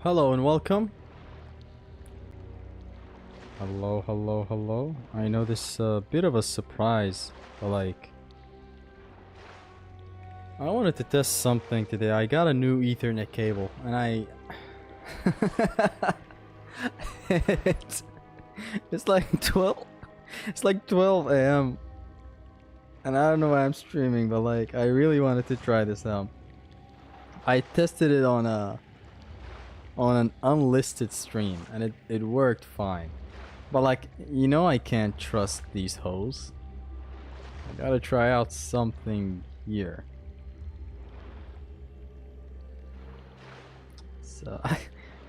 Hello and welcome. Hello, hello, hello. I know this is a bit of a surprise, but like, I wanted to test something today. I got a new Ethernet cable, and it's like 12. It's like 12 a.m. and I don't know why I'm streaming, but like, I really wanted to try this out. I tested it on an unlisted stream, and it worked fine. But like, you know, I can't trust these hoes. I gotta try out something here. So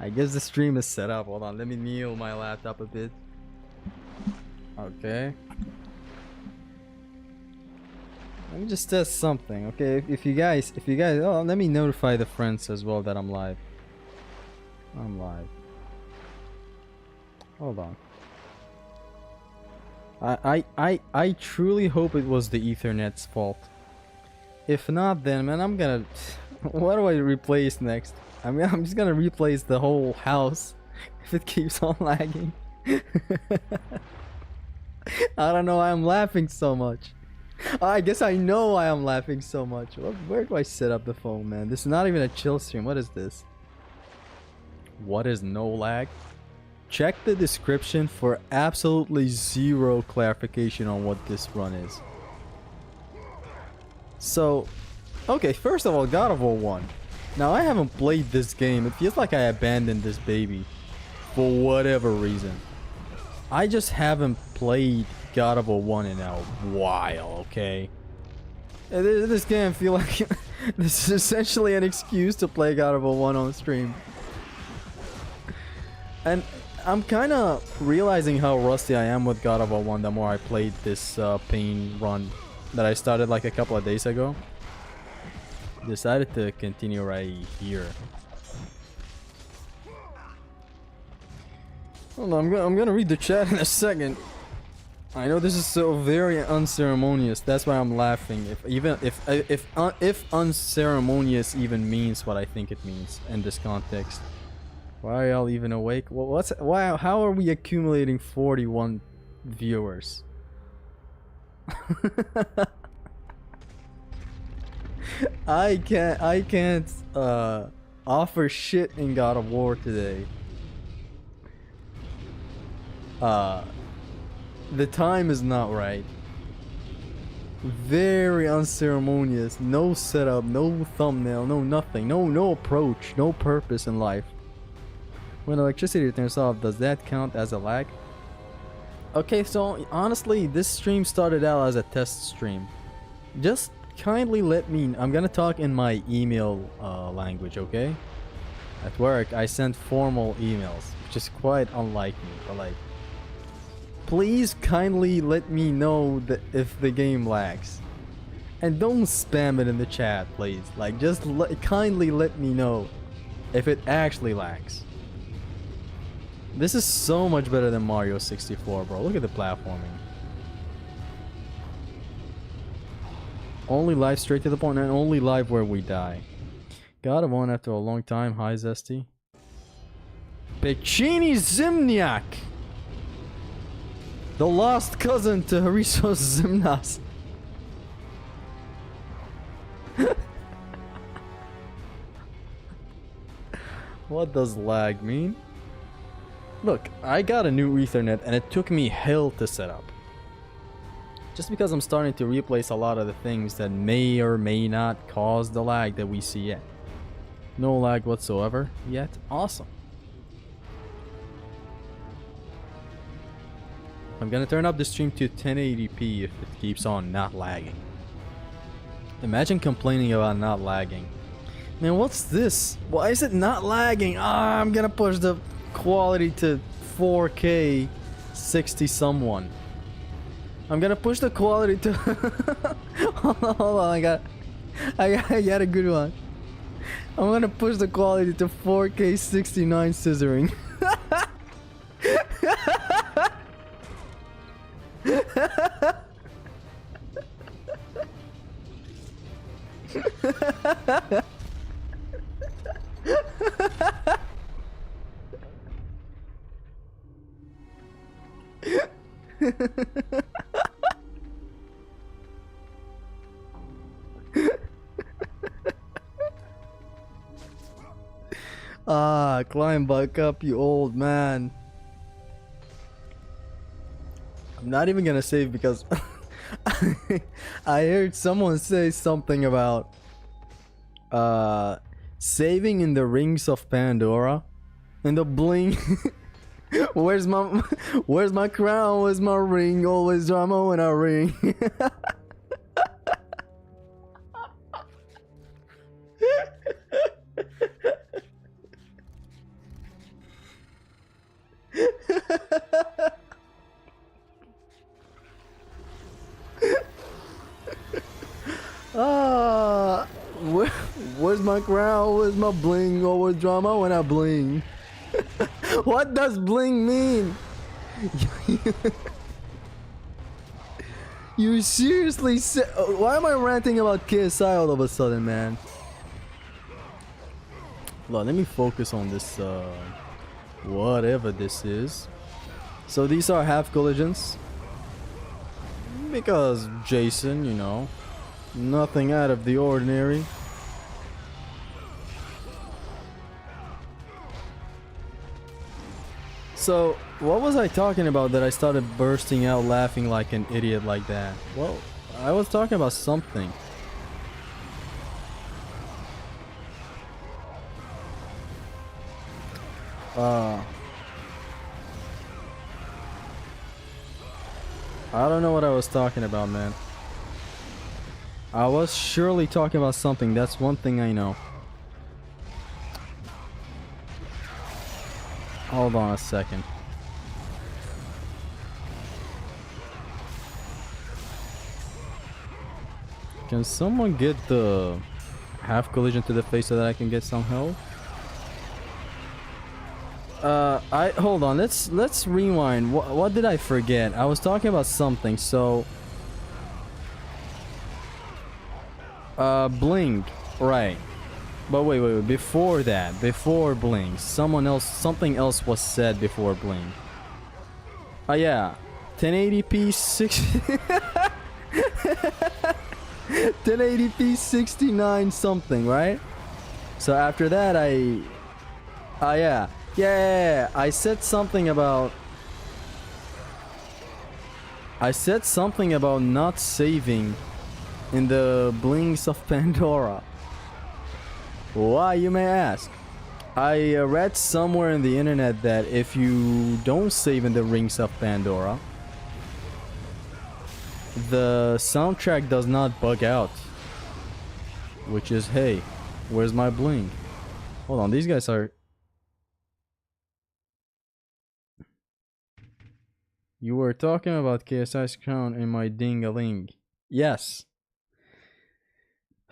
I guess the stream is set up. Hold on, let me kneel my laptop a bit. Okay. Let me just test something, okay? If you guys, oh, let me notify the friends as well that I'm live. I'm live. Hold on. I truly hope it was the Ethernet's fault. If not, then man, I'm gonna. What do I replace next? I mean, I'm just gonna replace the whole house if it keeps on lagging. I don't know why I'm laughing so much. I guess I know why I'm laughing so much. Where do I set up the phone, man? This is not even a chill stream. What is this? What is no lag? Check the description for absolutely zero clarification on what this run is. So, okay, first of all, God of War 1. Now, I haven't played this game. It feels like I abandoned this baby for whatever reason. I just haven't played God of War 1 in a while, okay? This game feel like this is essentially an excuse to play God of War 1 on stream. And I'm kind of realizing how rusty I am with God of War 1 the more I played this pain run that I started like a couple of days ago. Decided to continue right here. Hold on, I'm gonna read the chat in a second. I know this is so very unceremonious. That's why I'm laughing. If unceremonious even means what I think it means in this context. Why are y'all even awake? Well, how are we accumulating 41 viewers? I can't offer shit in God of War today. The time is not right. Very unceremonious. No setup, no thumbnail, no nothing, no approach, no purpose in life. When electricity turns off, does that count as a lag? Okay, so honestly, this stream started out as a test stream. Just kindly let me... I'm gonna talk in my email language, okay? At work, I send formal emails, which is quite unlike me, but like... Please kindly let me know that if the game lags. And don't spam it in the chat, please. Like, just kindly let me know if it actually lags. This is so much better than Mario 64, bro. Look at the platforming. Only live straight to the point, and only live where we die. God of War after a long time. Hi, Zesty. Pecini Zimniak! The lost cousin to Harisos Zimnas. What does lag mean? Look, I got a new Ethernet and it took me hell to set up. Just because I'm starting to replace a lot of the things that may or may not cause the lag that we see yet. No lag whatsoever yet. Awesome. I'm gonna turn up the stream to 1080p if it keeps on not lagging. Imagine complaining about not lagging. Man, what's this? Why is it not lagging? Ah, I'm gonna push the quality to 4K 60 someone. I'm gonna push the quality to hold on, I got a good one. I'm gonna push the quality to 4K 69 scissoring. Ah, climb back up, you old man. I'm not even gonna save because I heard someone say something about saving in the rings of Pandora and the bling. where's my where's my crown? Where's my ring? Always drama when I ring. Ah, where's my crown? Where's my bling? Always drama when I bling. What does bling mean? You seriously said? Why am I ranting about KSI all of a sudden, man? Let me focus on this. Whatever this is. So these are half collisions. Because Jason, you know, nothing out of the ordinary. So, what was I talking about that I started bursting out laughing like an idiot like that? Well, I was talking about something. I don't know what I was talking about, man. I was surely talking about something. That's one thing I know. Hold on a second. Can someone get the half collision to the face so that I can get some health? Hold on. Let's rewind. What did I forget? I was talking about something. So, Bling, right? But wait. Before that, before Bling, something else was said before Bling. Oh yeah, 1080p 60. 1080p 69 something, right? So after that, yeah, I said something about not saving in the Blings of Pandora. Why, you may ask? I read somewhere in the internet that if you don't save in the Rings of Pandora, the soundtrack does not bug out. Which is, hey, where's my bling? Hold on, these guys are... You were talking about KSI's crown and my ding-a-ling. Yes.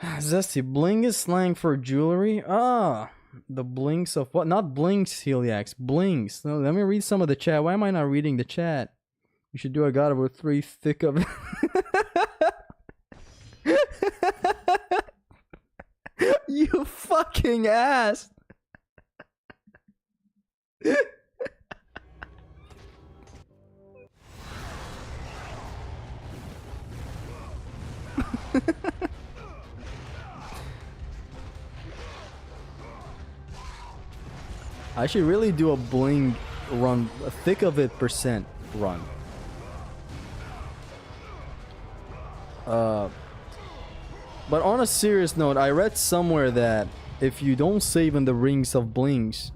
Zesty, bling is slang for jewelry? Ah, the blinks of what? Not blinks, Heliax. Blinks. No, let me read some of the chat. Why am I not reading the chat? You should do a God Over 3 thick of it. You fucking ass. I should really do a bling run, a thick of it percent run. But on a serious note, I read somewhere that if you don't save in the Rings of Blings,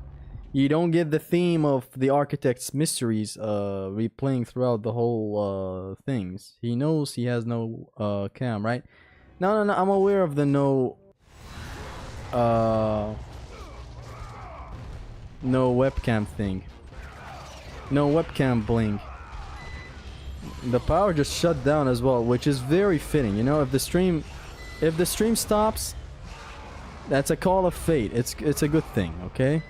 you don't get the theme of the Architect's Mysteries replaying throughout the whole things. He knows he has no cam, right? No, I'm aware of the no webcam thing. No webcam bling. The power just shut down as well, which is very fitting. You know, if the stream stops, that's a call of fate. It's a good thing, okay?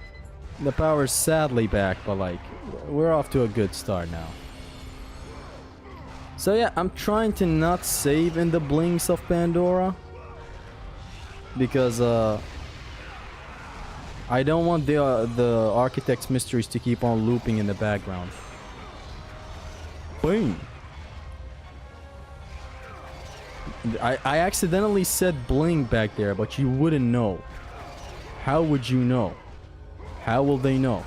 The power is sadly back, but like we're off to a good start now. So yeah, I'm trying to not save in the Blings of Pandora because I don't want the Architect's Mysteries to keep on looping in the background. Boom. I accidentally said bling back there, but you wouldn't know. How would you know? How will they know?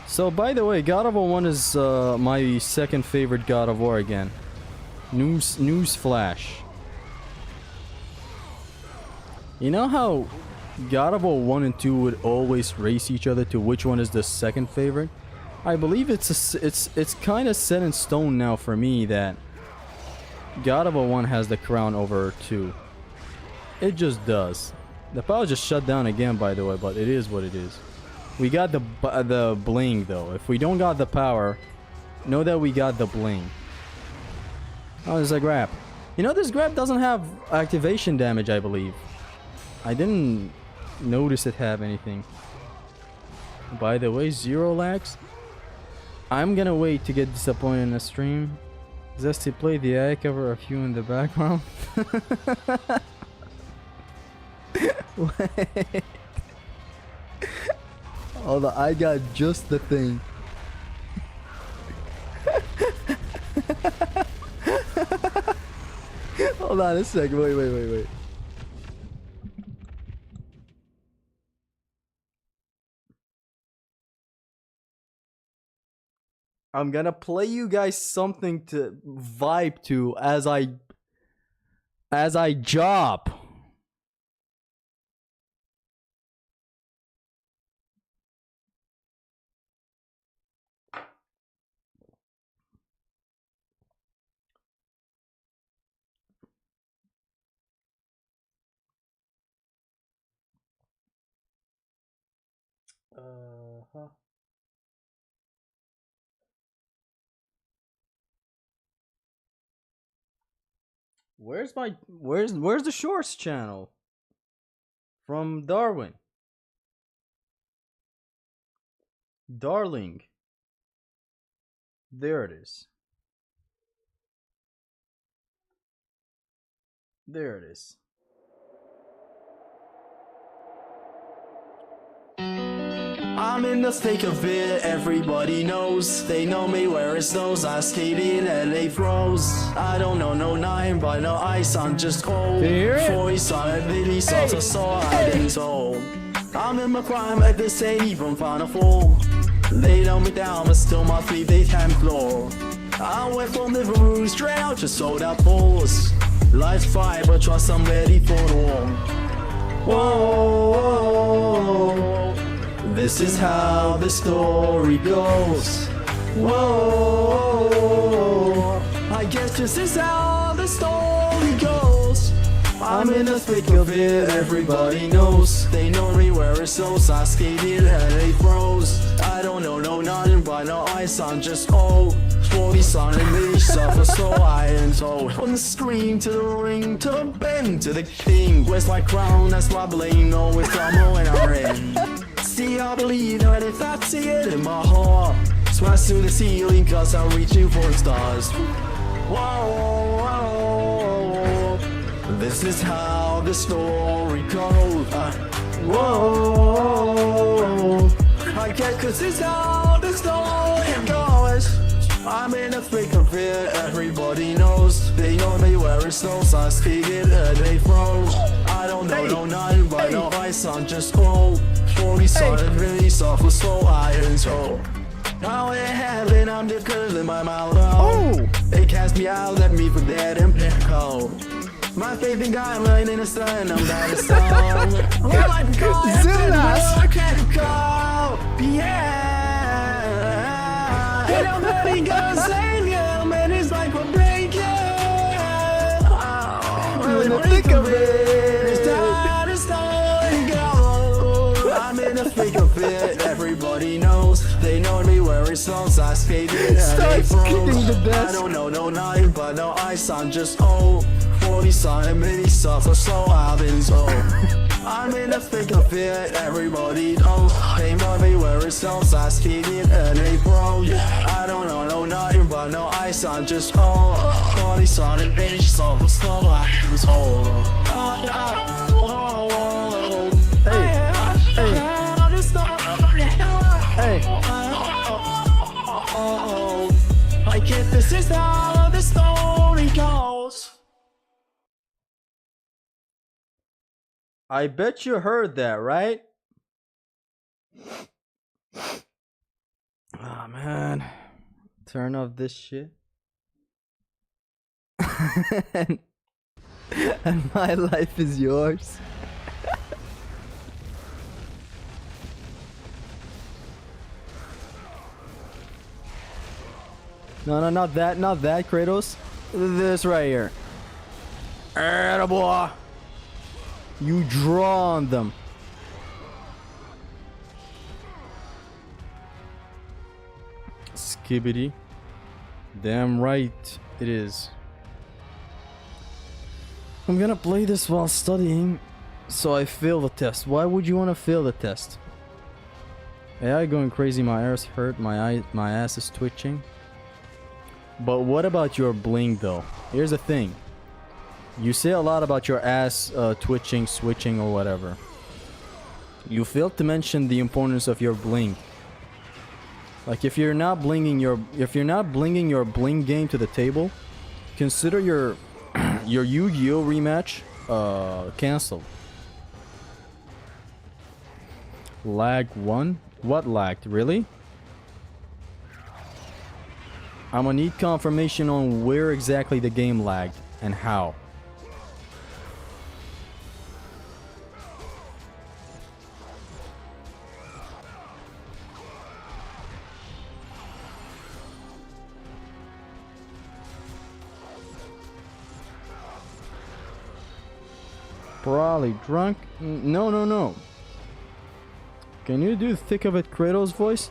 So, by the way, God of War 1 is my second favorite God of War again. News flash. You know how God of War 1 and 2 would always race each other to which one is the second favorite? I believe it's kind of set in stone now for me that God of War 1 has the crown over 2. It just does. The power just shut down again, by the way, but it is what it is. We got the bling though. If we don't got the power, know that we got the bling. Oh, there's a grab. You know, this grab doesn't have activation damage, I believe. I didn't notice it have anything. By the way, 0 lags. I'm gonna wait to get disappointed in the stream. Zesty play the eye cover of you in the background. Wait. Hold on, I got just the thing. Hold on a second. Wait. I'm gonna play you guys something to vibe to as I job. Uh-huh. Where's the Shorts channel? From Darwin. Darling. There it is. There it is. I'm in the thick of it, everybody knows. They know me where it snows. I skate in LA froze. I don't know no nine, but no ice, I'm just cold. Voice on it, really soft, so I've been told. I'm in my prime, like this ain't even Final Four. They know me down, but still my feet, they can't floor. I went from Liverpool straight out, just sold out balls. Life's fine, but trust I'm ready for the war. Whoa. This is how the story goes. Whoa, I guess this is how the story goes. I'm in the thick of it, everybody knows. They know me where it sows. I skated and they froze. I don't know no nothing but no ice, I'm just old. 40 son and me suffer, so I am told. From the screen to the ring, to the bend, to the king. Where's my crown? That's my bling. No, it's I'm when I'm in. See, I believe that if I see it in my heart, smash to the ceiling, cause I'm reaching for the stars. Whoa, this is how the story goes. Whoa, I get cause this is how the story goes. I'm in the thick of it, everybody knows. They know me where it snows, I speak it and they froze. I don't know no nothing but no ice, I'm just cold. 40 solid, really soft, so iron toe. How it happened, I'm just curling my mouth out. They cast me out, let me forget and pick cold. My faith in God, lying in the sun, I'm not a song. Well, I can't call, yeah. Ain't nobody gonna save you, man, it's like we're breaking. I'm in the thick of it, it's time to start and go. I'm in the thick of it, everybody knows. They know me where it snows, I skated and they froze. I don't know no night, but no ice, I'm just old. 40 son and mini suffer, so I've been told. I'm in the thick of it, everybody knows. They know me where it snows, I skated and they froze. I don't know no nothing, but no ice, I'm just old. 40 son and mini suffer, so I was told. I guess this is how the story I bet you heard that, right? Oh man. Turn off this shit. and, and my life is yours. No, not that, Kratos. This right here. Attaboy. You draw on them. Skibbity. Damn right it is. I'm gonna play this while studying, so I fail the test. Why would you want to fail the test? AI going crazy, my ears hurt, my ass is twitching. But what about your bling though? Here's the thing. You say a lot about your ass twitching, switching, or whatever. You failed to mention the importance of your bling. Like if you're not bringing your bling game to the table, consider your Yu-Gi-Oh rematch canceled. Lag 1? What lagged? Really? I'm gonna need confirmation on where exactly the game lagged and how. Probably drunk? No. Can you do thick of it Kratos voice?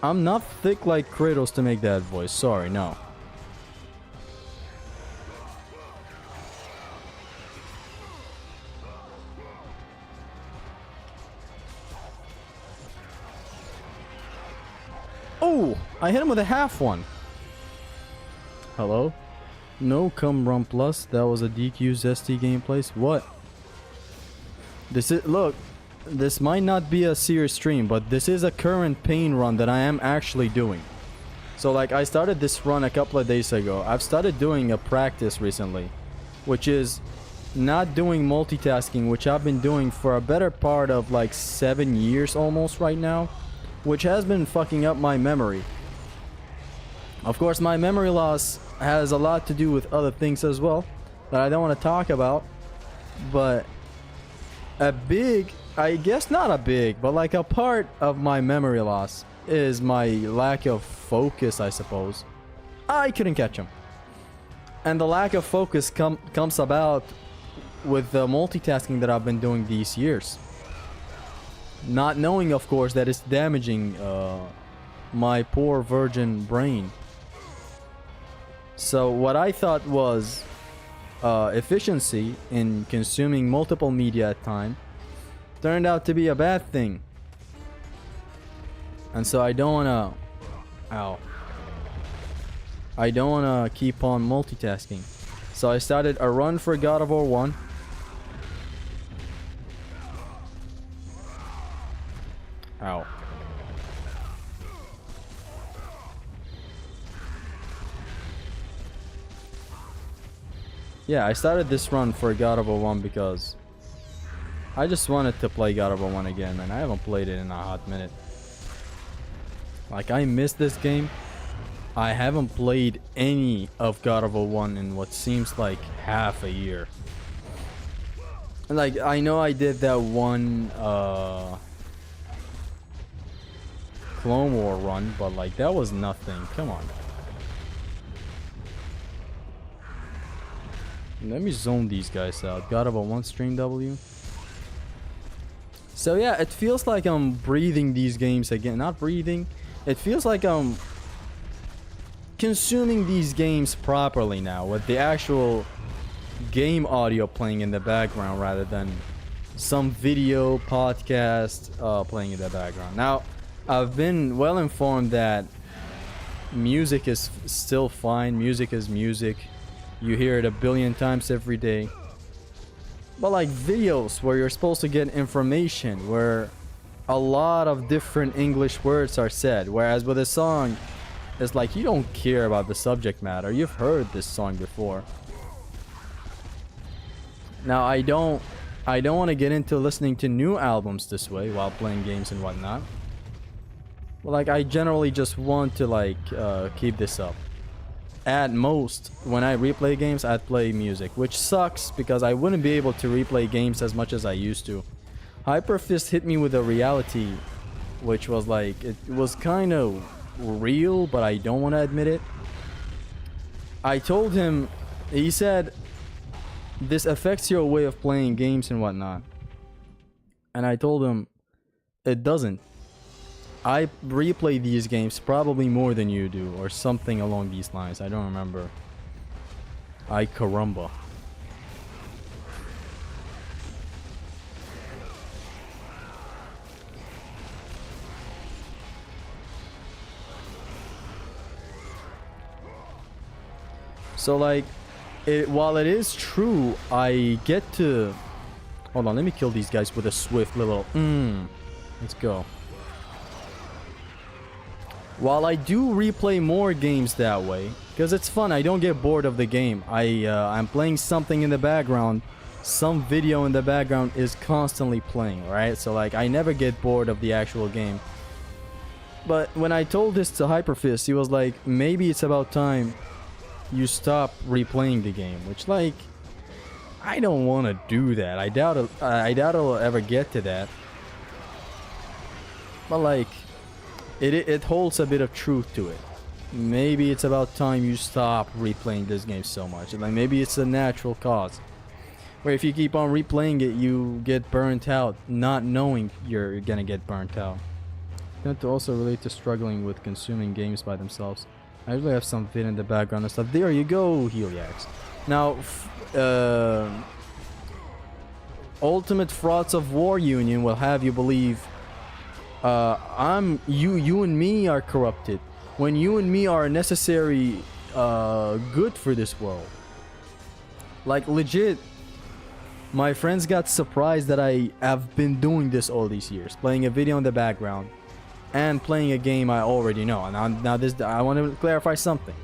I'm not thick like Kratos to make that voice. Sorry, no. Oh! I hit him with a half one. Hello? No come run plus. That was a DQ Zesty gameplays. What? This is, look, this might not be a serious stream, but this is a current pain run that I am actually doing. So like I started this run a couple of days ago. I've started doing a practice recently, which is not doing multitasking, which I've been doing for a better part of like 7 years almost right now, which has been fucking up my memory. Of course, my memory loss has a lot to do with other things as well that I don't want to talk about, but a big, I guess not a big, but like a part of my memory loss is my lack of focus, I suppose. I couldn't catch him. And the lack of focus comes about with the multitasking that I've been doing these years. Not knowing, of course, that it's damaging my poor virgin brain. So what I thought was efficiency in consuming multiple media at a time turned out to be a bad thing. And so I don't wanna... Ow. I don't wanna keep on multitasking. So I started a run for God of War 1. Ow. Yeah, I started this run for God of War 1 because I just wanted to play God of War 1 again, man. I haven't played it in a hot minute. Like, I missed this game. I haven't played any of God of War 1 in what seems like half a year. And like, I know I did that one Clone War run, but like, that was nothing. Come on. Let me zone these guys out. God of War 1 stream W. So yeah, it feels like I'm breathing these games again. Not breathing. It feels like I'm consuming these games properly now, with the actual game audio playing in the background rather than some video podcast playing in the background. Now, I've been well informed that music is still fine. Music is music. You hear it a billion times every day. But like videos where you're supposed to get information, where a lot of different English words are said, whereas with a song, it's like you don't care about the subject matter. You've heard this song before. Now, I don't I don't want to get into listening to new albums this way while playing games and whatnot. But like, I generally just want to like keep this up. At most, when I replay games, I'd play music, which sucks because I wouldn't be able to replay games as much as I used to. Hyperfist hit me with a reality, which was like, it was kind of real, but I don't want to admit it. I told him, he said, this affects your way of playing games and whatnot. And I told him, it doesn't. I replay these games probably more than you do, or something along these lines. I don't remember. Ay caramba. So like, while it is true, I get to... Hold on, let me kill these guys with a swift little... Let's go. While I do replay more games that way, because it's fun, I don't get bored of the game. I'm playing something in the background. Some video in the background is constantly playing, right? So like, I never get bored of the actual game. But when I told this to Hyperfist, he was like, maybe it's about time you stop replaying the game. Which, like, I don't want to do that. I doubt I'll ever get to that. But like, it holds a bit of truth to it. Maybe it's about time you stop replaying this game so much. Like, maybe it's a natural cause, where if you keep on replaying it, you get burnt out, not knowing you're gonna get burnt out. Tend to also relate to struggling with consuming games by themselves. I usually have some vid in the background and stuff. There you go, Heliax. Now, Ultimate Frauds of War Union will have you believe you and me are corrupted, when you and me are necessary good for this world. Like, legit, my friends got surprised that I have been doing this all these years, playing a video in the background and playing a game I already know. And now this, I want to clarify something.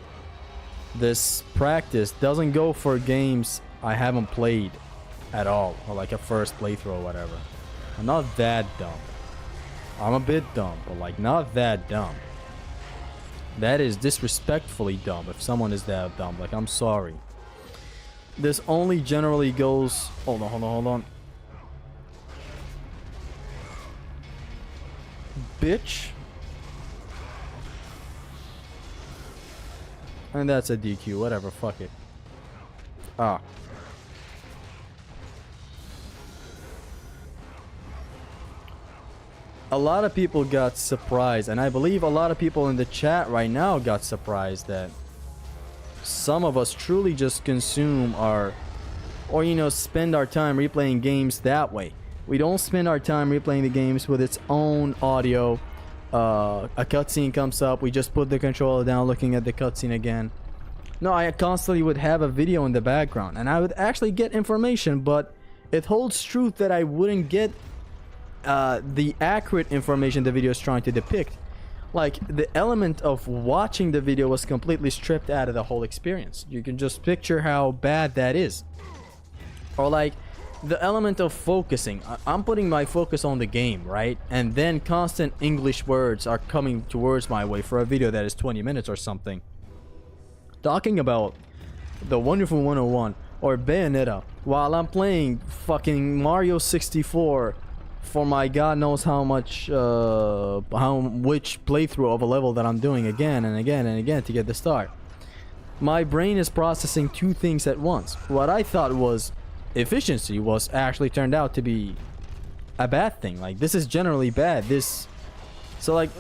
This practice doesn't go for games I haven't played at all, or like a first playthrough or whatever. I'm not that dumb. I'm a bit dumb, but like, not that dumb. That is disrespectfully dumb if someone is that dumb. Like, I'm sorry. This only generally goes... Hold on. Bitch. And that's a DQ, whatever, fuck it. Ah. A lot of people got surprised, and I believe a lot of people in the chat right now got surprised that some of us truly just consume or you know, spend our time replaying games that way. We don't spend our time replaying the games with its own audio. A cutscene comes up, we just put the controller down looking at the cutscene again. No, I constantly would have a video in the background, and I would actually get information, but it holds truth that I wouldn't get the accurate information the video is trying to depict. Like, the element of watching the video was completely stripped out of the whole experience. You can just picture how bad that is. Or like, the element of focusing. I'm putting my focus on the game, right? And then constant English words are coming towards my way for a video that is 20 minutes or something. Talking about the Wonderful 101 or Bayonetta while I'm playing fucking Mario 64 for my god knows how much which playthrough of a level that I'm doing again and again and again to get the start. My brain is processing two things at once. What I thought was efficiency was actually turned out to be a bad thing. Like, this is generally bad. So like,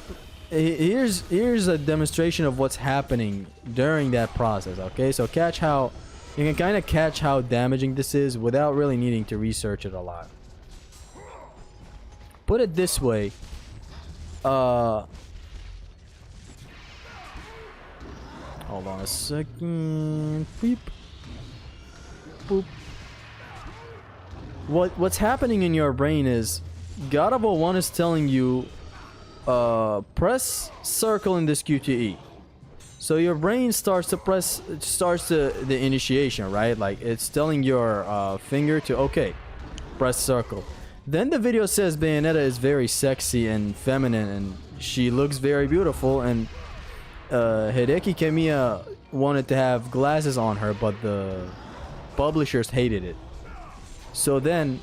here's a demonstration of what's happening during that process. Okay, so catch how you can kind of catch how damaging this is without really needing to research it a lot. Put it this way, hold on a second. Beep. Boop. What's happening in your brain is God of War 1 is telling you press circle in this QTE. So your brain starts the initiation, right? Like, it's telling your finger to, okay, press circle. Then the video says Bayonetta is very sexy and feminine and she looks very beautiful, and Hideki Kamiya wanted to have glasses on her, but the publishers hated it. So then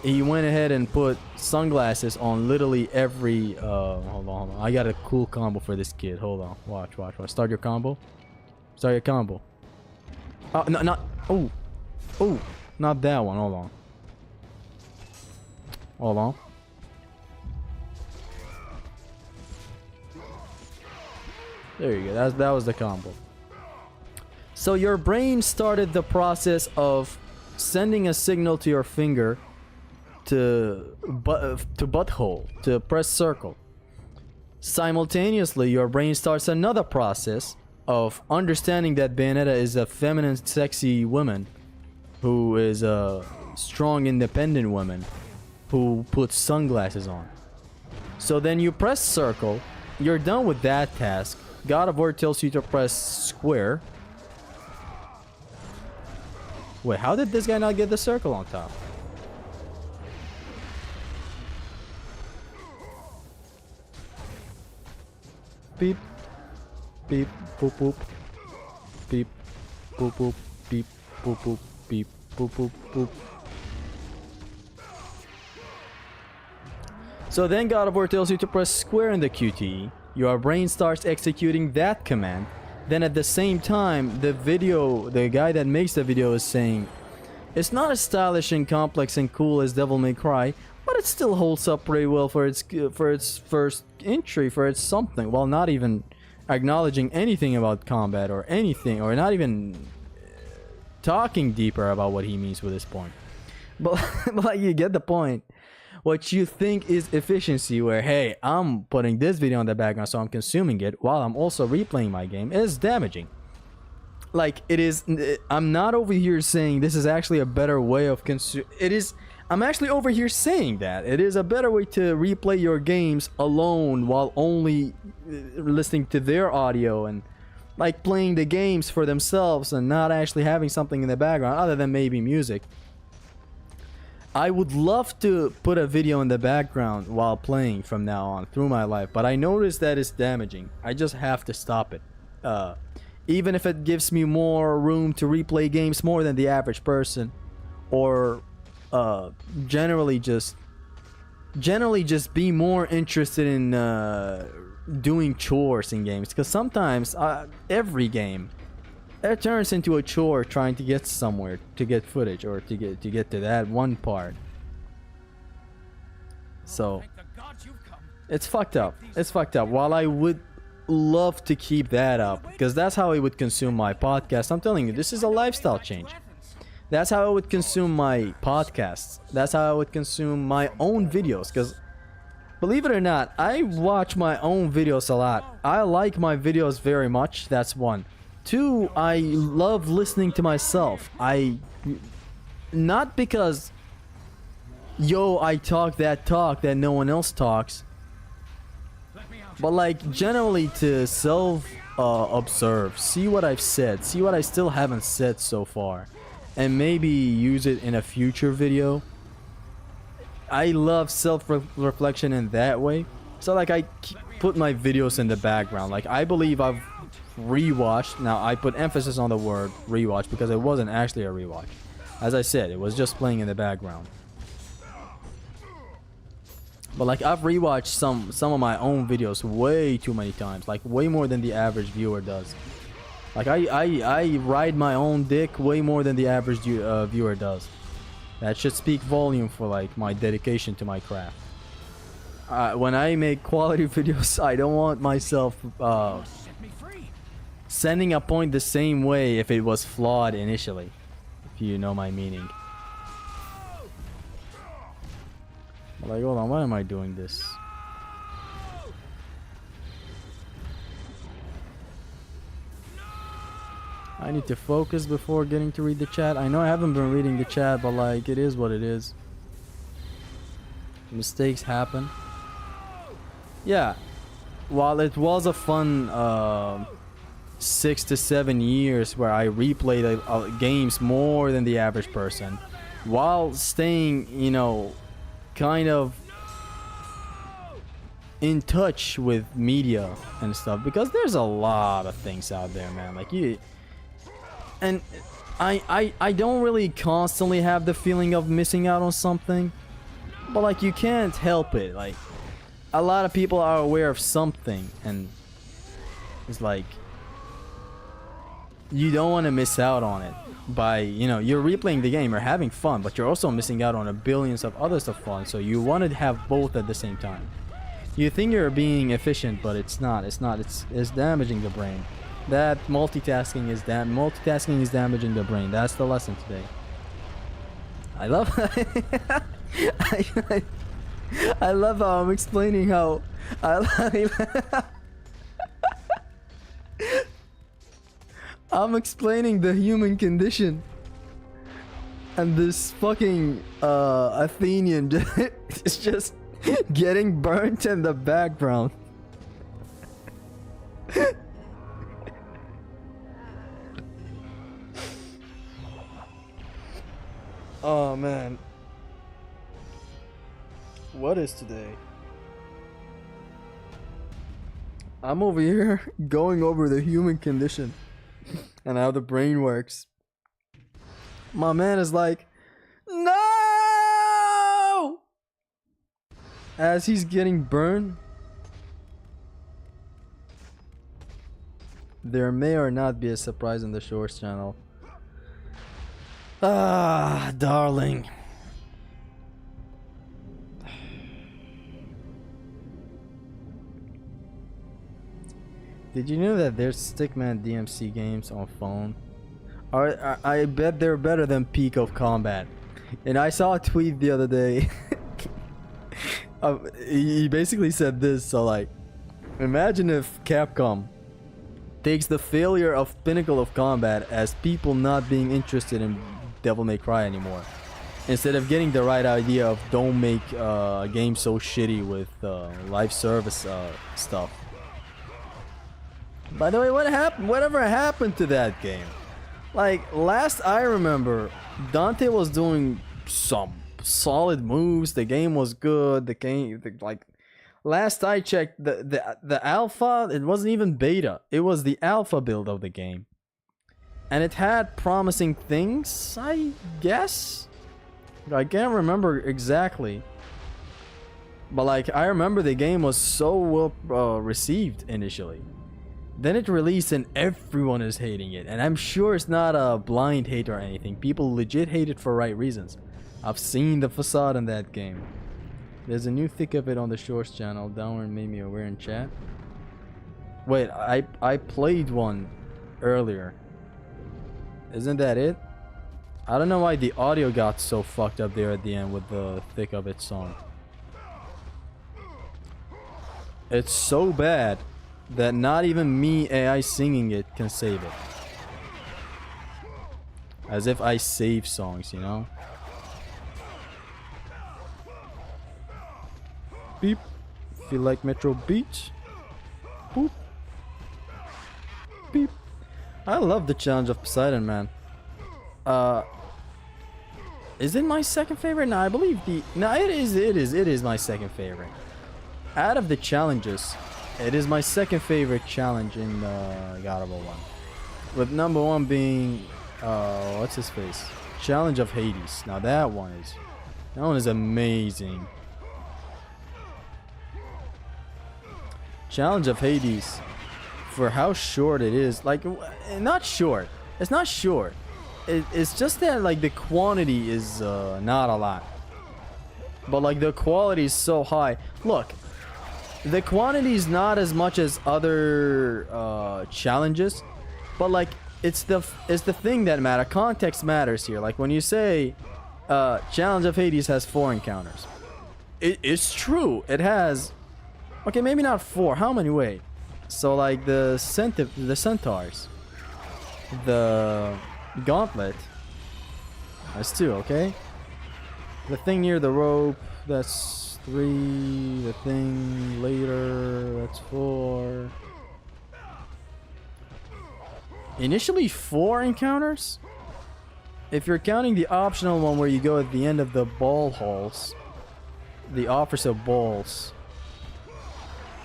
he went ahead and put sunglasses on literally every hold on. I got a cool combo for this kid. Hold on. Watch. Start your combo. Start your combo. Oh, no, not. Oh, not that one. Hold on. There you go. That was the combo. So your brain started the process of sending a signal to your finger to butthole to press circle. Simultaneously, your brain starts another process of understanding that Bayonetta is a feminine, sexy woman who is a strong, independent woman who puts sunglasses on. So then you press circle. You're done with that task. God of War tells you to press square. Wait, how did this guy not get the circle on top? Beep, beep, boop, boop, beep, boop, boop, beep, boop, boop, beep, boop, boop, boop. So then God of War tells you to press square in the QTE. Your brain starts executing that command. Then at the same time, the guy that makes the video is saying, it's not as stylish and complex and cool as Devil May Cry, but it still holds up pretty well for its first entry, for its something, while not even acknowledging anything about combat or anything, or not even talking deeper about what he means with this point. But like, you get the point. What you think is efficiency, where hey, I'm putting this video on the background so I'm consuming it while I'm also replaying my game, is damaging. Like, it is. I'm not over here saying this is actually a better way of consume. It is. I'm actually over here saying that it is a better way to replay your games alone while only listening to their audio and like playing the games for themselves and not actually having something in the background other than maybe music. I would love to put a video in the background while playing from now on through my life, but I notice that it's damaging. I just have to stop it. Even if it gives me more room to replay games more than the average person, or generally just be more interested in doing chores in games, because sometimes every game it turns into a chore trying to get somewhere, to get footage, or to get to that one part. So it's fucked up. It's fucked up. While I would love to keep that up, because that's how I would consume my podcast. I'm telling you, this is a lifestyle change. That's how I would consume my podcasts. That's how I would consume my own videos, because believe it or not, I watch my own videos a lot. I like my videos very much. That's one. Two, I love listening to myself. Not because I talk that no one else talks, but like generally to observe, see what I've said, see what I still haven't said so far, and maybe use it in a future video. I love self-reflection in that way. So like, I put my videos in the background. Like, I believe I've rewatched. Now I put emphasis on the word rewatch because it wasn't actually a rewatch. As I said, it was just playing in the background. But like, I've rewatched some of my own videos way too many times, like way more than the average viewer does. Like, I ride my own dick way more than the average viewer does. That should speak volume for like my dedication to my craft. When I make quality videos, I don't want myself sending a point the same way if it was flawed initially, if you know my meaning. Like, hold on, why am I doing this? I need to focus before getting to read the chat. I know I haven't been reading the chat, but like, it is what it is. Mistakes happen. Yeah, while it was a fun 6 to 7 years where I replayed games more than the average person, while staying, you know, kind of in touch with media and stuff, because there's a lot of things out there, man. Like you, and I don't really constantly have the feeling of missing out on something, but like you can't help it. Like a lot of people are aware of something, and it's like you don't want to miss out on it by, you know, you're replaying the game or having fun, but you're also missing out on a billions of other stuff fun. So you want to have both at the same time. You think you're being efficient, but it's not. It's not. It's damaging the brain. That multitasking is damaging the brain. That's the lesson today. I love I love how I'm explaining how I'm explaining the human condition, and this fucking Athenian is just getting burnt in the background. Oh man. What is today? I'm over here going over the human condition and how the brain works. My man is like, no! As he's getting burned. There may or not be a surprise in the Shorts channel. Ah, darling. Did you know that there's Stickman DMC games on phone? I bet they're better than Peak of Combat. And I saw a tweet the other day. He basically said this, so like, imagine if Capcom takes the failure of Pinnacle of Combat as people not being interested in Devil May Cry anymore, instead of getting the right idea of don't make a game so shitty with live service stuff. By the way, whatever happened to that game? Like, last I remember, Dante was doing some solid moves. The game was good. Like, last I checked, the alpha, it wasn't even beta. It was the alpha build of the game. And it had promising things, I guess? I can't remember exactly. But like, I remember the game was so well received initially. Then it released and everyone is hating it. And I'm sure it's not a blind hate or anything. People legit hate it for right reasons. I've seen the facade in that game. There's a new thick of it on the Shorts channel. Downward made me aware in chat. Wait, I played one earlier. Isn't that it? I don't know why the audio got so fucked up there at the end with the thick of it song. It's so bad that not even me AI singing it can save it. As if I save songs, you know? Beep. Feel like Metro Beach? Boop. Beep. I love the Challenge of Poseidon, man. Is it my second favorite? No, I believe it is my second favorite. Out of the challenges, it is my second favorite challenge in God of War 1. With number one being what's his face? Challenge of Hades. Now that one is amazing. Challenge of Hades, for how short it is, like, not short. It's not short. It's just that like the quantity is not a lot, but like the quality is so high. Look, the quantity is not as much as other challenges, but like it's the thing that matters. Context matters here. Like when you say Challenge of Hades has 4 encounters, it's true. It has, okay, maybe not 4. How many? Wait. So like the centaurs, the gauntlet, that's 2, okay? The thing near the rope, that's 3. The thing later, that's 4. Initially 4 encounters? If you're counting the optional one where you go at the end of the ball halls, the offers of balls.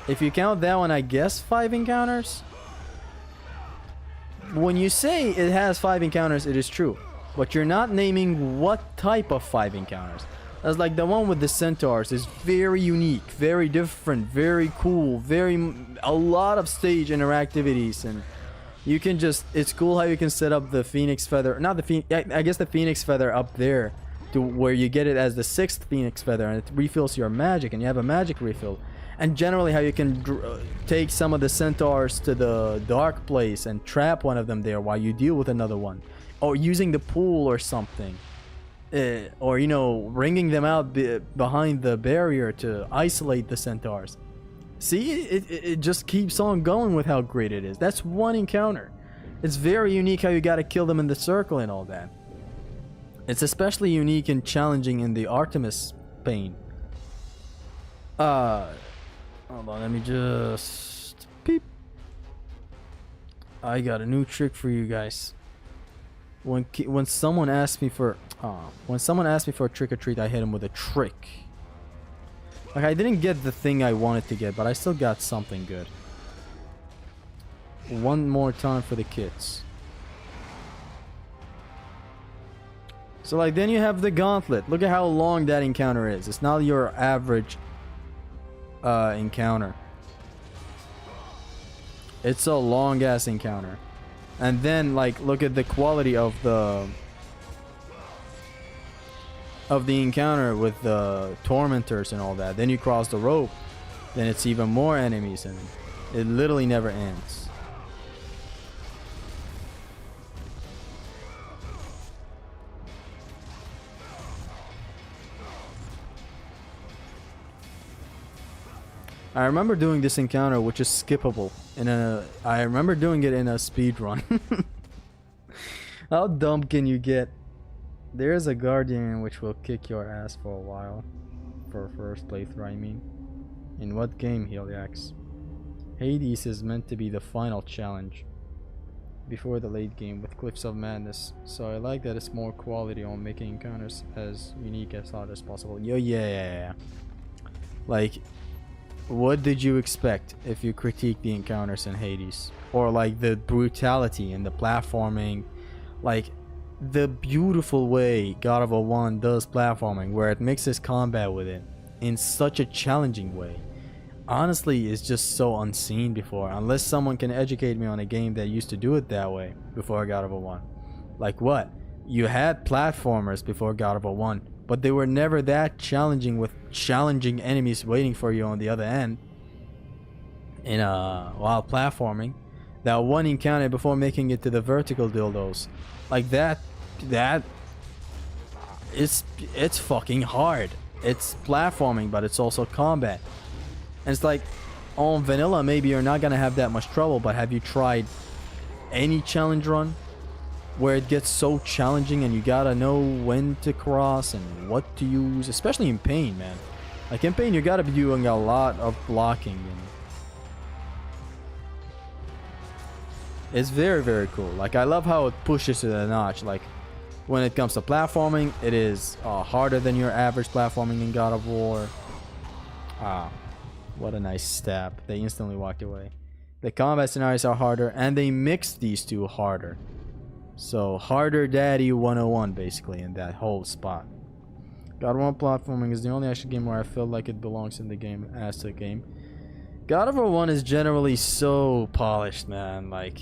If you count that one, I guess 5 encounters. When you say it has 5 encounters, it is true. But you're not naming what type of 5 encounters. That's like the one with the centaurs is very unique, very different, very cool, a lot of stage interactivities, and you can just, it's cool how you can set up the phoenix feather, not the phoenix, I guess the phoenix feather up there to where you get it as the 6th phoenix feather and it refills your magic and you have a magic refill. And generally how you can take some of the centaurs to the dark place and trap one of them there while you deal with another one. Or using the pool or something. Or, you know, bringing them out behind the barrier to isolate the centaurs. See, it just keeps on going with how great it is. That's one encounter. It's very unique how you gotta kill them in the circle and all that. It's especially unique and challenging in the Artemis Pain. Hold on, let me just... Beep. I got a new trick for you guys. When someone asks me for... when someone asks me for a trick or treat, I hit him with a trick. Like, I didn't get the thing I wanted to get, but I still got something good. One more time for the kids. So, like, then you have the gauntlet. Look at how long that encounter is. It's not your average encounter. It's a long ass encounter. And then, like, look at the quality of the encounter with the tormentors and all that. Then you cross the rope, then it's even more enemies, and it literally never ends. I remember doing this encounter, which is skippable. I remember doing it in a speed run. How dumb can you get? There's a guardian which will kick your ass for a while. For first playthrough, I mean. In what game, Heliax? Hades is meant to be the final challenge before the late game with Cliffs of Madness. So I like that it's more quality on making encounters as unique as hard as possible. Yeah. Like, what did you expect if you critique the encounters in Hades? Or like the brutality and the platforming, like the beautiful way God of War 1 does platforming, where it mixes combat with it in such a challenging way. Honestly, it's just so unseen before, unless someone can educate me on a game that used to do it that way before God of War 1. Like what? You had platformers before God of War 1, but they were never that challenging, with challenging enemies waiting for you on the other end in while platforming. That one encounter before making it to the vertical dildos, like that it's fucking hard. It's platforming, but it's also combat. And it's like, on vanilla maybe you're not gonna have that much trouble, but have you tried any challenge run where it gets so challenging and you gotta know when to cross and what to use, especially in Pain, man. Like in Pain you gotta be doing a lot of blocking, and it's very, very cool. Like, I love how it pushes to the notch. Like, when it comes to platforming, it is harder than your average platforming in God of War. What a nice stab. They instantly walked away. The combat scenarios are harder, and they mix these two harder. So, harder daddy 101, basically, in that whole spot. God of War platforming is the only action game where I feel like it belongs in the game as a game. God of War 1 is generally so polished, man. Like,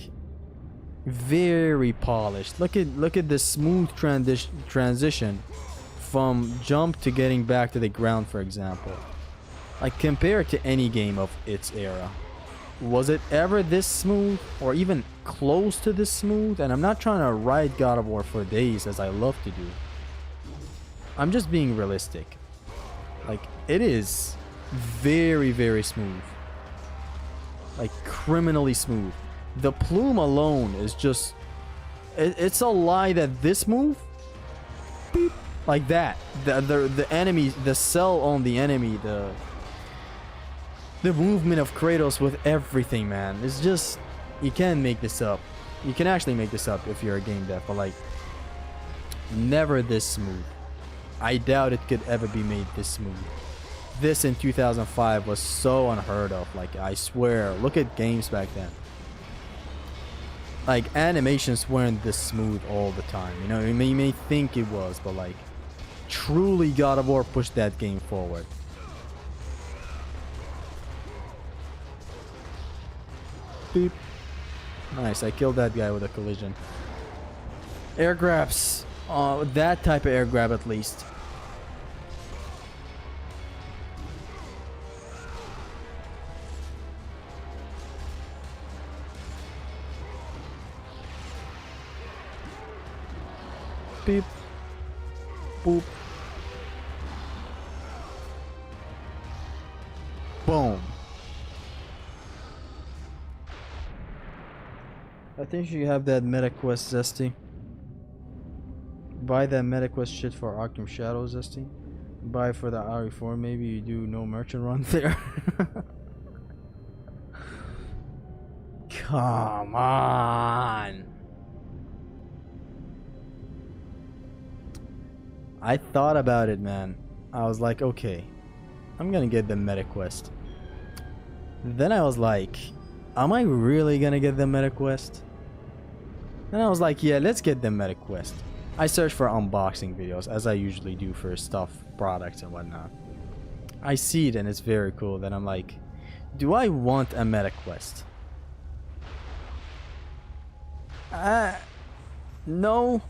very polished. Look at the smooth transition from jump to getting back to the ground, for example. Like, compared to any game of its era, was it ever this smooth, or even close to this smooth? And I'm not trying to ride God of War for days, as I love to do. I'm just being realistic. Like, it is very, very smooth. Like, criminally smooth. The plume alone is just... It's a lie that this move... Beep, like that. The enemy... The cell on the enemy... The movement of Kratos with everything, man. It's just... You can't make this up. You can actually make this up if you're a game dev, but like... Never this smooth. I doubt it could ever be made this smooth. This in 2005 was so unheard of. Like, I swear, look at games back then. Like, animations weren't this smooth all the time. You know, you may think it was, but like, truly God of War pushed that game forward. Beep. Nice, I killed that guy with a collision. Air grabs. That type of air grab at least. Beep. Boop. Boom. I think you have that MetaQuest, Zesty. Buy that MetaQuest shit for Arkham Shadow, Zesty. Buy for the RE4, maybe you do no merchant run there. Come on. I thought about it, man. I was like, okay, I'm gonna get the MetaQuest. Then I was like, am I really gonna get the MetaQuest? And I was like, yeah, let's get the MetaQuest. I searched for unboxing videos, as I usually do for stuff, products and whatnot. I see it and it's very cool. Then I'm like, do I want a MetaQuest? No.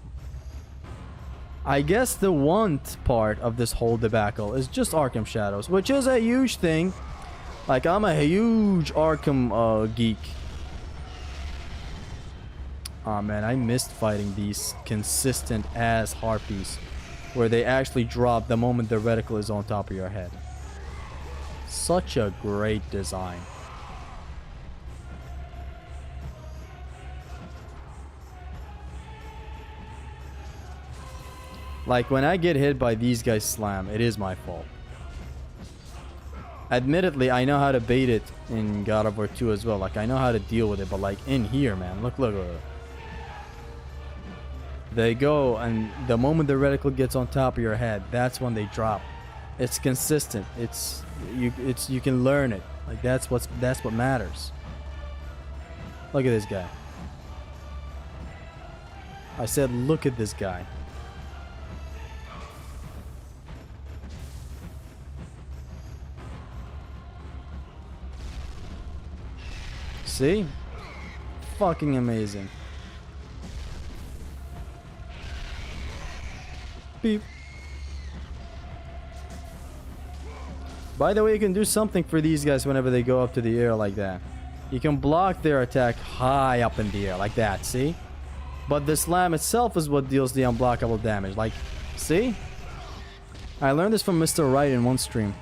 I guess the want part of this whole debacle is just Arkham Shadows, which is a huge thing. Like, I'm a huge Arkham geek. Aw, man, I missed fighting these consistent ass harpies where they actually drop the moment the reticle is on top of your head. Such a great design. Like, when I get hit by these guys slam, it is my fault. Admittedly, I know how to bait it in God of War 2 as well. Like, I know how to deal with it, but like in here, man, look. They go, and the moment the reticle gets on top of your head, that's when they drop. It's consistent. You can learn it. Like, that's what matters. Look at this guy. I said, look at this guy. See? Fucking amazing. Beep. By the way, you can do something for these guys whenever they go up to the air like that. You can block their attack high up in the air like that, see? But the slam itself is what deals the unblockable damage. Like, see? I learned this from Mr. Wright in one stream.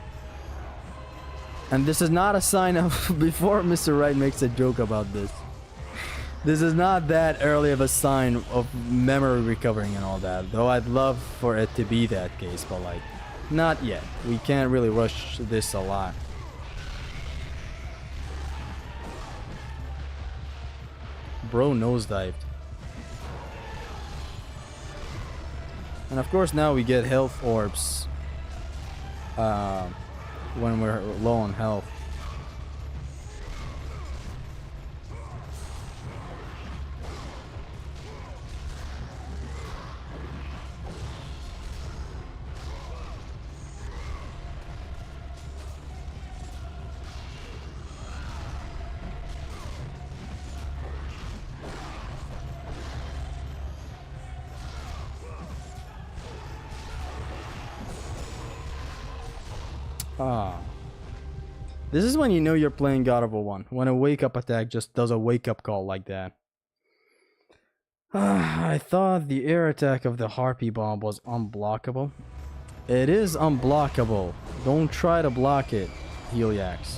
And this is not a sign of... before Mr. Wright makes a joke about this. This is not that early of a sign of memory recovering and all that. Though I'd love for it to be that case, but like, not yet. We can't really rush this a lot. Bro nosedived. And of course now we get health orbs. When we're low on health. This is when you know you're playing God of War 1. When a wake-up attack just does a wake-up call like that. I thought the air attack of the Harpy Bomb was unblockable. It is unblockable. Don't try to block it, Heliax.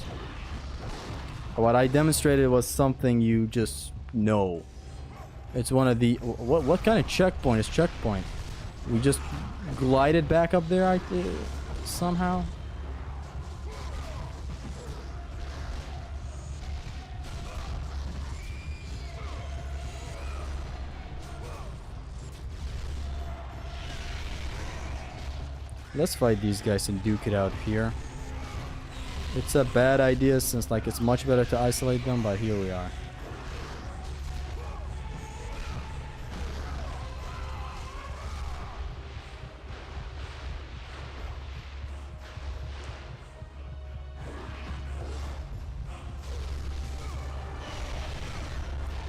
What I demonstrated was something you just know. It's one of the... What kind of checkpoint is checkpoint? We just glided back up there somehow? Let's fight these guys and duke it out here. It's a bad idea since like it's much better to isolate them, but here we are.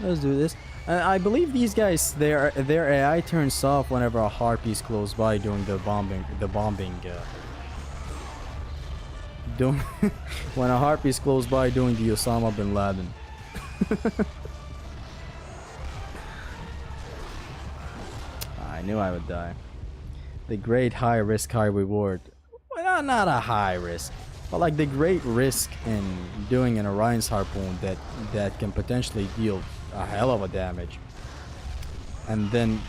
Let's do this. I believe these guys, their AI turns off whenever a harpy's close by during the bombing. Doing when a harpy's close by doing the Osama bin Laden. I knew I would die. The great high risk, high reward. Well, not a high risk, but like the great risk in doing an Orion's harpoon that can potentially deal a hell of a damage. And then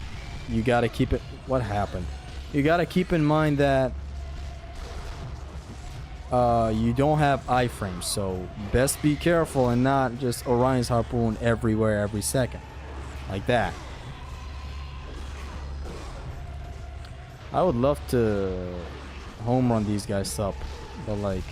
you gotta keep it. What happened? You gotta keep in mind that you don't have iframes, so best be careful and not just Orion's harpoon everywhere every second like that. I would love to home run these guys up, but like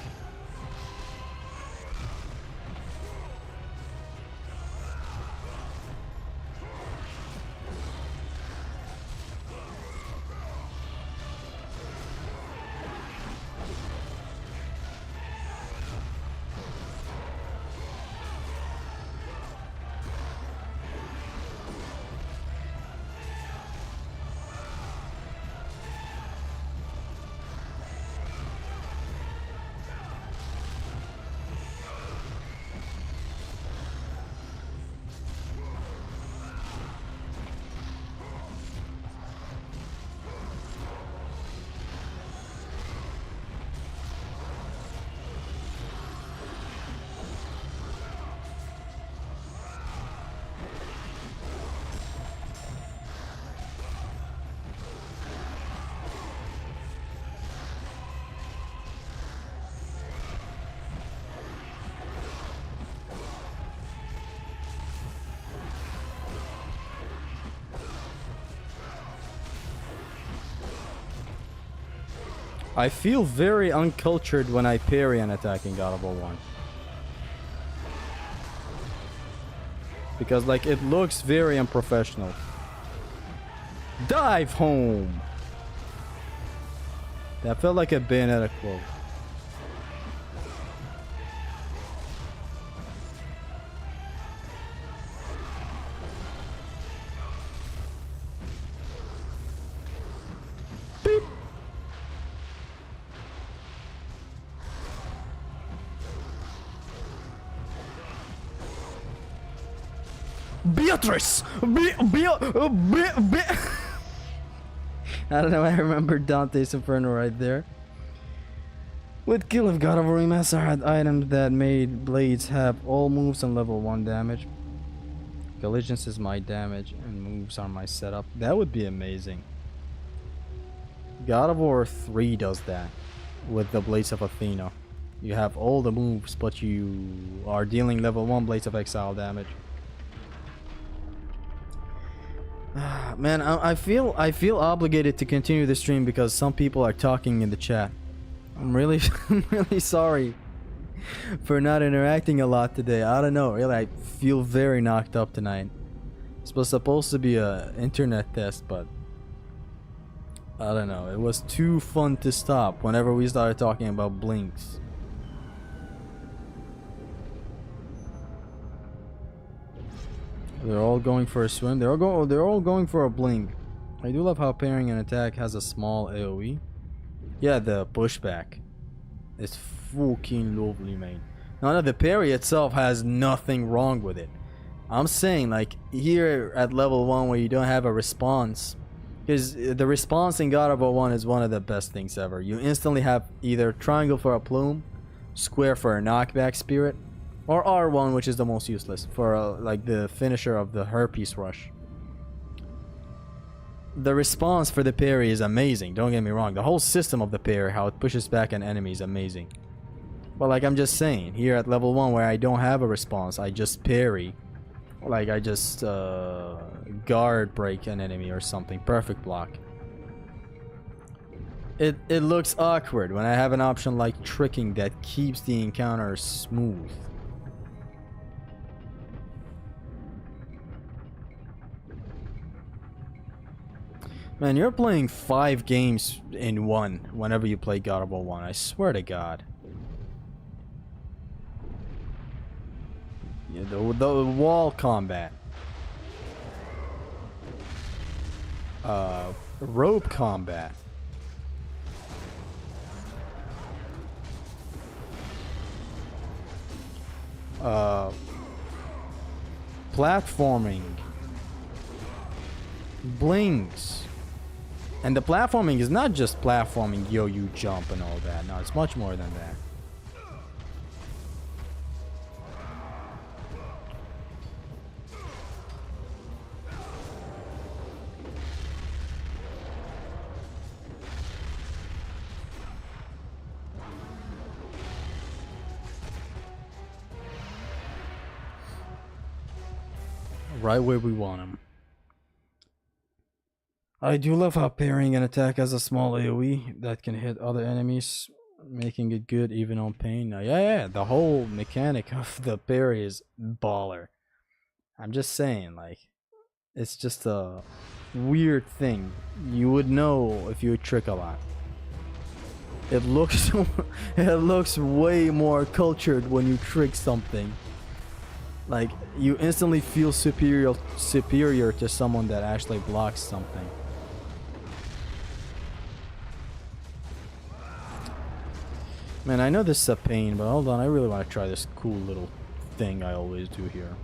I feel very uncultured when I parry an attack in God of War 1. Because like it looks very unprofessional. Dive home! That felt like a Bayonetta quote. Beatrice! I don't know, I remember Dante's Inferno right there. With Kill of God of War Remaster had items that made blades have all moves on level 1 damage. Collisions is my damage and moves are my setup. That would be amazing. God of War 3 does that with the Blades of Athena. You have all the moves, but you are dealing level 1 Blades of Exile damage. Man, I feel obligated to continue the stream because some people are talking in the chat. I'm really sorry for not interacting a lot today. I don't know, really, I feel very knocked up tonight. It's supposed to be a internet test, but I don't know. It was too fun to stop whenever we started talking about blinks. They're all going for a swim. They're all going for a blink. I do love how parrying an attack has a small AoE. Yeah, the pushback. It's fucking lovely, man. No, the parry itself has nothing wrong with it. I'm saying, like, here at level 1 where you don't have a response. Because the response in God of War 1 is one of the best things ever. You instantly have either triangle for a plume, square for a knockback spirit, or R1, which is the most useless, for like the finisher of the Herpes Rush. The response for the parry is amazing, don't get me wrong. The whole system of the parry, how it pushes back an enemy, is amazing. But like I'm just saying, here at level 1 where I don't have a response, I just parry. Like I just guard break an enemy or something. Perfect block. It looks awkward when I have an option like tricking that keeps the encounter smooth. Man, you're playing 5 games in one whenever you play God of War 1. I swear to God. Yeah, the wall combat. Rope combat. Platforming. Blings. And the platforming is not just platforming, yo, you jump and all that. No, it's much more than that. Right where we want him. I do love how parrying an attack has a small AoE that can hit other enemies, making it good even on pain. Yeah, the whole mechanic of the parry is baller. I'm just saying, like, it's just a weird thing. You would know if you trick a lot. It looks it looks way more cultured when you trick something. Like, you instantly feel superior to someone that actually blocks something. Man, I know this is a pain, but hold on, I really want to try this cool little thing I always do here.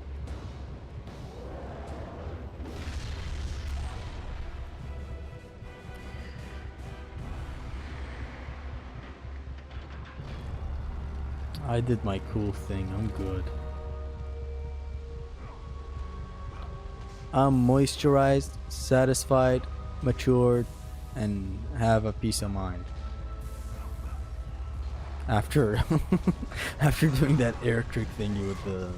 I did my cool thing, I'm good. I'm moisturized, satisfied, matured, and have a peace of mind. After after doing that air trick thingy with the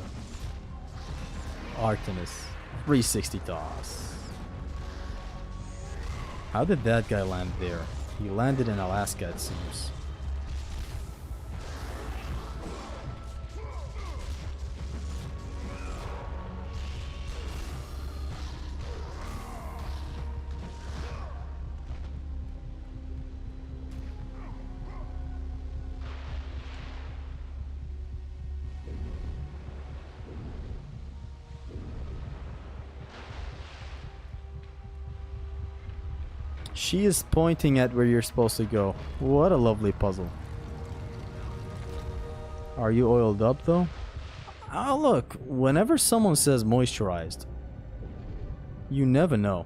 Artemis 360 toss. How did that guy land there? He landed in Alaska, it seems. She is pointing at where you're supposed to go. What a lovely puzzle. Are you oiled up though? Oh look, whenever someone says moisturized, you never know.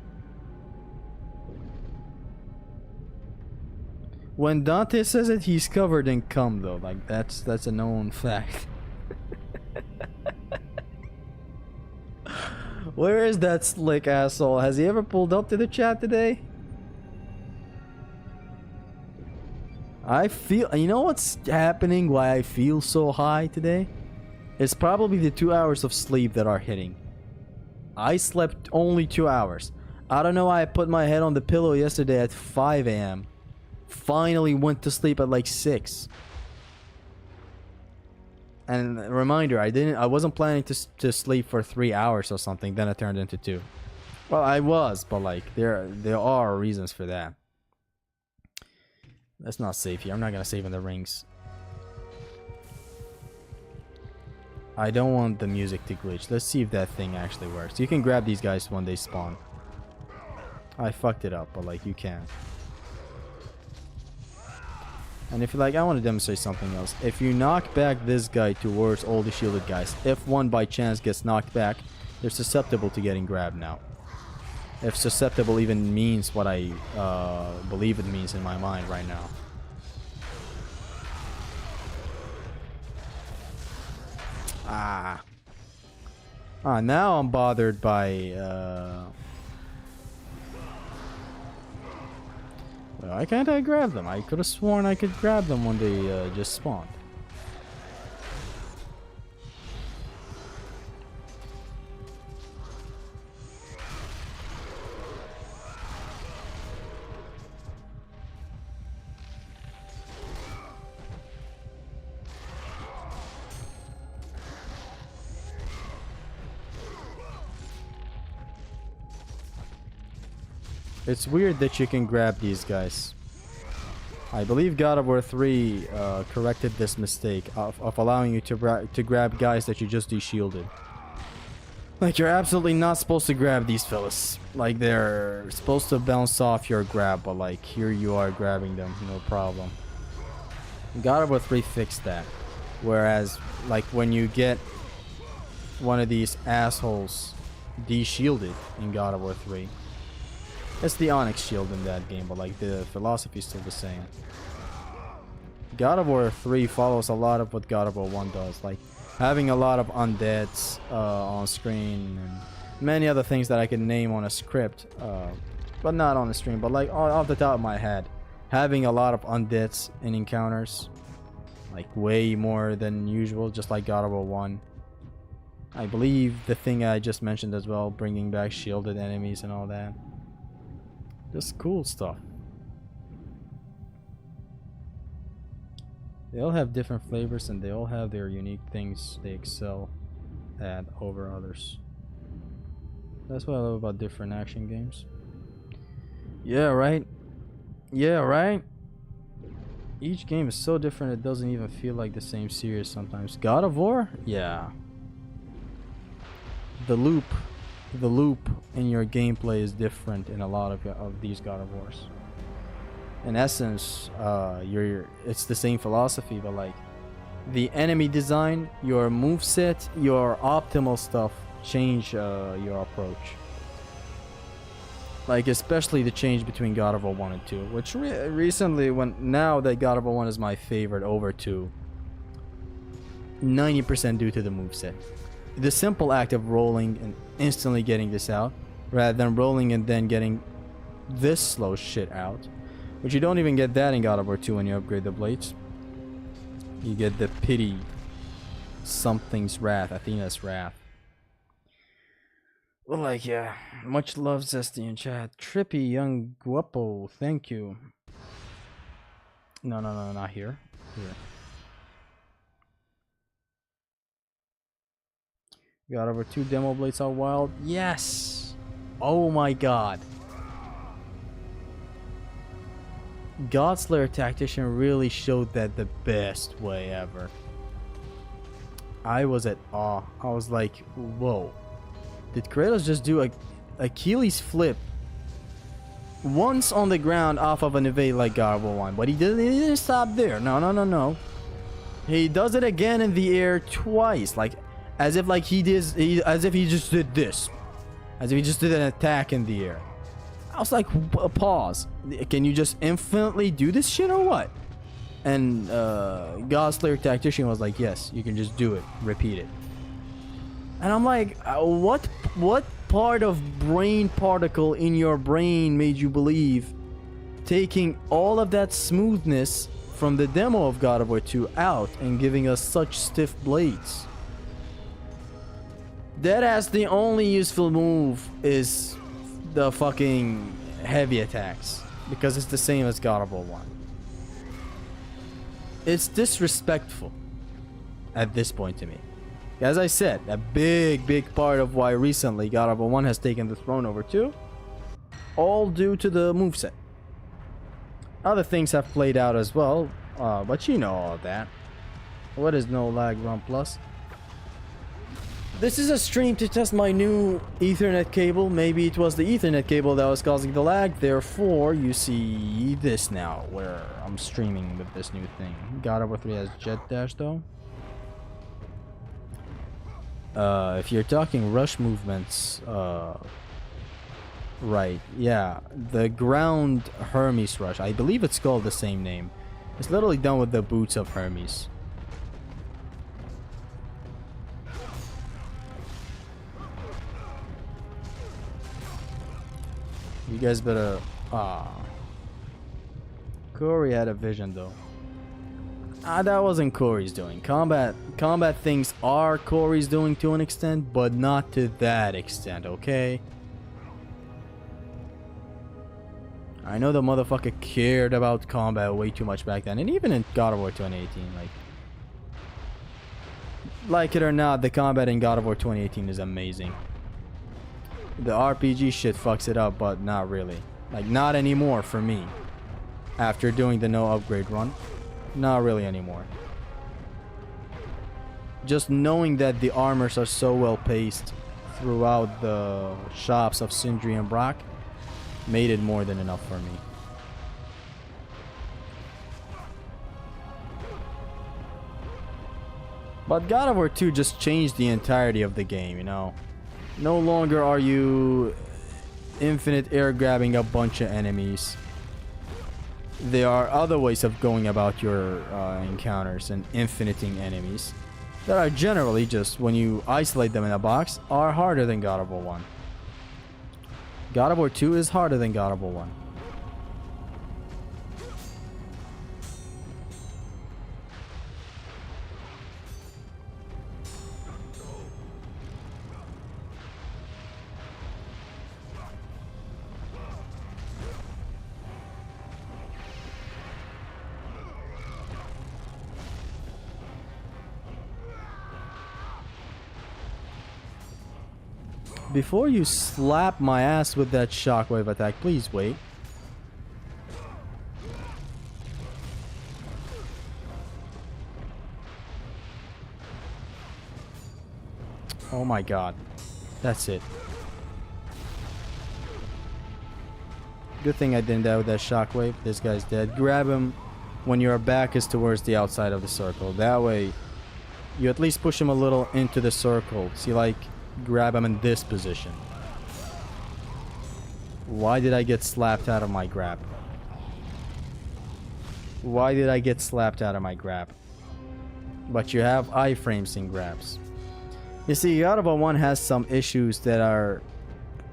When Dante says it, he's covered in cum though. Like, that's a known fact. Where is that slick asshole? Has he ever pulled up to the chat today? I feel, you know what's happening, why I feel so high today? It's probably the 2 hours of sleep that are hitting. I slept only 2 hours. I don't know why I put my head on the pillow yesterday at 5 a.m. Finally went to sleep at like 6. And a reminder, I wasn't planning to sleep for 3 hours or something, then it turned into 2. Well, I was, but like, there are reasons for that. That's not safe here. I'm not gonna save in the rings. I don't want the music to glitch. Let's see if that thing actually works. You can grab these guys when they spawn. I fucked it up, but like, you can. And if you like, I want to demonstrate something else. If you knock back this guy towards all the shielded guys, if one by chance gets knocked back, they're susceptible to getting grabbed now. If susceptible even means what I believe it means in my mind right now. Now I'm bothered by why can't I grab them? I could have sworn I could grab them when they just spawned. It's weird that you can grab these guys. I believe God of War 3 corrected this mistake of allowing you to grab guys that you just de-shielded. Like, you're absolutely not supposed to grab these fellas. Like, they're supposed to bounce off your grab, but like, here you are grabbing them, no problem. God of War 3 fixed that. Whereas, like, when you get one of these assholes de-shielded in God of War 3, it's the Onyx shield in that game, but like, the philosophy is still the same. God of War 3 follows a lot of what God of War 1 does, like having a lot of undeads on screen and many other things that I can name on a script, but not on the stream, but like off the top of my head. Having a lot of undeads in encounters, like way more than usual, just like God of War 1. I believe the thing I just mentioned as well, bringing back shielded enemies and all that. Just cool stuff. They all have different flavors and they all have their unique things they excel at over others. That's what I love about different action games. Yeah, right? Yeah, right? Each game is so different it doesn't even feel like the same series sometimes. God of War? Yeah. The loop in your gameplay is different in a lot of these God of Wars. In essence, it's the same philosophy, but like the enemy design, your moveset, your optimal stuff change your approach. Like, especially the change between God of War 1 and 2, which recently, now that God of War 1 is my favorite over 2, 90% due to the moveset. The simple act of rolling and instantly getting this out, rather than rolling and then getting this slow shit out, which you don't even get that in God of War 2 when you upgrade the blades. You get the pity, something's wrath, Athena's wrath. Well, like, yeah, much love, Zesty in chat. Trippy, young guapo, thank you. No, not here. Here. God of War 2 demo blades are wild. Yes! Oh my god. Godslayer Tactician really showed that the best way ever. I was at awe. I was like, whoa. Did Kratos just do a Achilles flip once on the ground off of an evade like God of War 1? But he didn't stop there. No. He does it again in the air twice. Like, as if like he just did this. As if he just did an attack in the air. I was like, pause. Can you just infinitely do this shit or what? And Godslayer Tactician was like, yes, you can just do it. Repeat it. And I'm like, what part of brain particle in your brain made you believe taking all of that smoothness from the demo of God of War 2 out and giving us such stiff blades? Deadass, the only useful move is the fucking heavy attacks, because it's the same as God of War 1. It's disrespectful at this point to me. As I said, a big part of why recently God of War 1 has taken the throne over 2, all due to the moveset. Other things have played out as well, but you know all of that. What is no lag run plus? This is a stream to test my new Ethernet cable. Maybe it was the Ethernet cable that was causing the lag. Therefore, you see this now, where I'm streaming with this new thing. God of War 3 has jet dash though. If you're talking rush movements, right, yeah, the ground Hermes rush, I believe it's called the same name. It's literally done with the boots of Hermes. You guys better... Corey had a vision though. That wasn't Corey's doing. Combat things are Corey's doing to an extent, but not to that extent, okay? I know the motherfucker cared about combat way too much back then, and even in God of War 2018, like it or not, the combat in God of War 2018 is amazing. The RPG shit fucks it up, but not really. Like, not anymore for me. After doing the no upgrade run. Not really anymore. Just knowing that the armors are so well paced throughout the shops of Sindri and Brock made it more than enough for me. But God of War 2 just changed the entirety of the game, you know. No longer are you infinite air grabbing a bunch of enemies. There are other ways of going about your encounters and infiniting enemies that are generally just, when you isolate them in a box, are harder than God of War 1. God of War 2 is harder than God of War 1. Before you slap my ass with that shockwave attack, please wait. Oh my god. That's it. Good thing I didn't die with that shockwave. This guy's dead. Grab him when your back is towards the outside of the circle. That way, you at least push him a little into the circle. See, like, grab him in this position. Why did I get slapped out of my grab? Why did I get slapped out of my grab? But you have iframes in grabs. You see, God of War 1 has some issues that are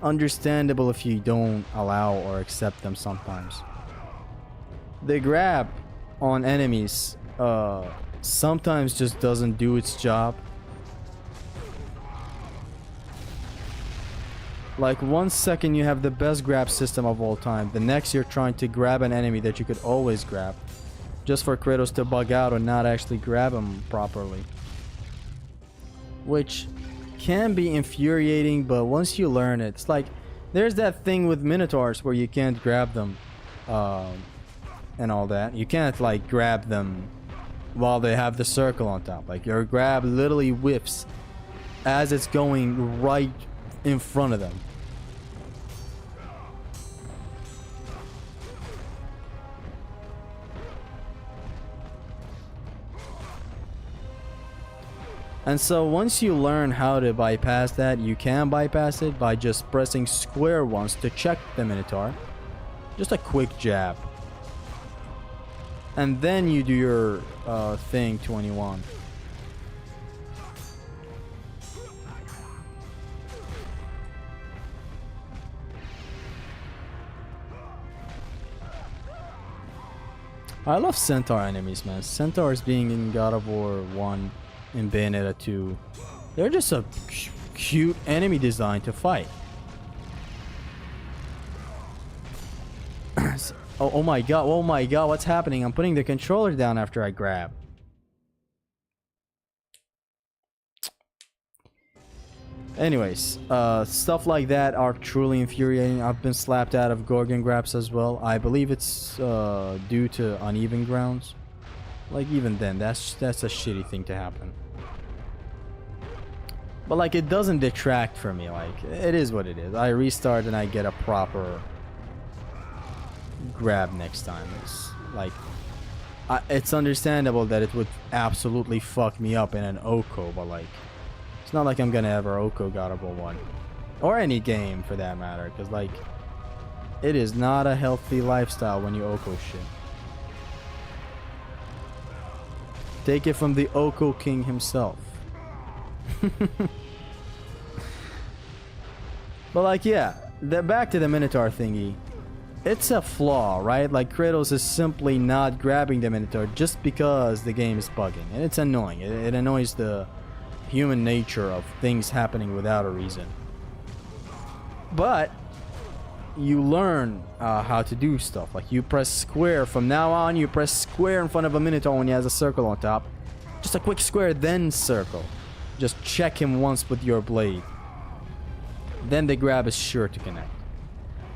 understandable if you don't allow or accept them sometimes. The grab on enemies sometimes just doesn't do its job. Like, 1 second you have the best grab system of all time. The next you're trying to grab an enemy that you could always grab. Just for Kratos to bug out or not actually grab him properly. Which can be infuriating, but once you learn it, it's like, there's that thing with Minotaurs where you can't grab them. And all that. You can't, like, grab them while they have the circle on top. Like, your grab literally whiffs as it's going right in front of them. And so once you learn how to bypass that, you can bypass it by just pressing square once to check the Minotaur. Just a quick jab. And then you do your thing 21. I love Centaur enemies, man. Centaurs being in God of War 1 and Bayonetta 2. They're just a cute enemy design to fight. Oh my god, what's happening? I'm putting the controller down after I grab. Anyways, stuff like that are truly infuriating. I've been slapped out of Gorgon grabs as well. I believe it's due to uneven grounds. Like, even then, that's a shitty thing to happen. But like, it doesn't detract from me. Like, it is what it is. I restart and I get a proper grab next time. It's like, it's understandable that it would absolutely fuck me up in an Oko, but like, it's not like I'm gonna ever Oko God of War 1. Or any game for that matter, because like, it is not a healthy lifestyle when you Oko shit. Take it from the Oko King himself. But like, yeah, back to the Minotaur thingy. It's a flaw, right? Like, Kratos is simply not grabbing the Minotaur just because the game is bugging. And it's annoying. It annoys the human nature of things happening without a reason. But you learn how to do stuff. Like, you press square. From now on, you press square in front of a Minotaur when he has a circle on top. Just a quick square, then circle. Just check him once with your blade. Then the grab is sure to connect.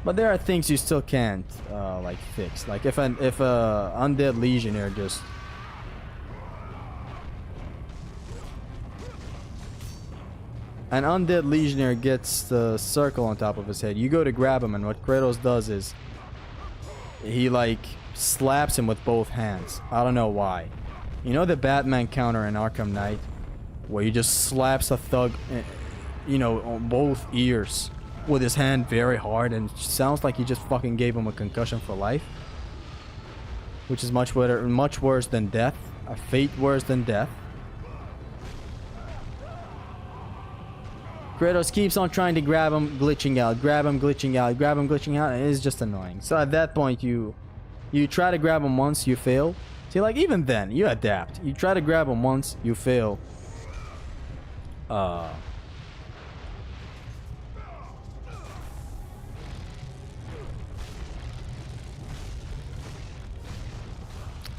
But there are things you still can't like fix. Like if a undead legionnaire just an undead legionnaire gets the circle on top of his head, you go to grab him, and what Kratos does is he like slaps him with both hands. I don't know why. You know the Batman counter in Arkham Knight where he just slaps a thug, you know, on both ears with his hand very hard, and it sounds like he just fucking gave him a concussion for life, which is much worse than death, a fate worse than death. Kratos keeps on trying to grab him, glitching out, grab him, glitching out, grab him, glitching out, and it's just annoying. So at that point, you try to grab him once, you fail. See, like even then, you adapt. You try to grab him once, you fail.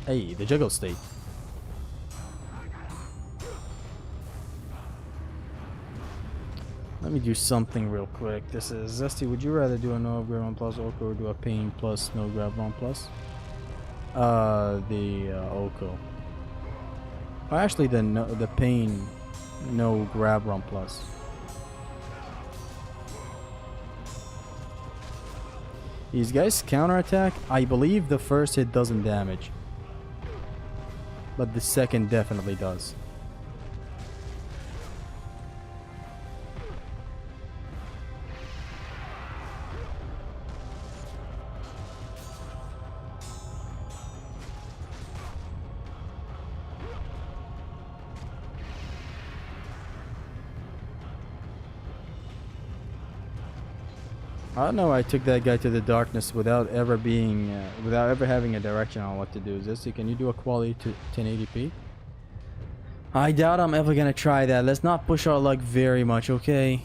Hey, the juggle state. Let me do something real quick. This is Zesty. Would you rather do a no grab 1 plus Oko or do a pain plus no grab 1 plus? The Oko. Oh, actually, the pain no grab 1 plus. These guys counterattack. I believe the first hit doesn't damage, but the second definitely does. I don't know why I took that guy to the darkness without ever being, without ever having a direction on what to do. Zesty, can you do a quality to 1080p? I doubt I'm ever gonna try that. Let's not push our luck very much, okay?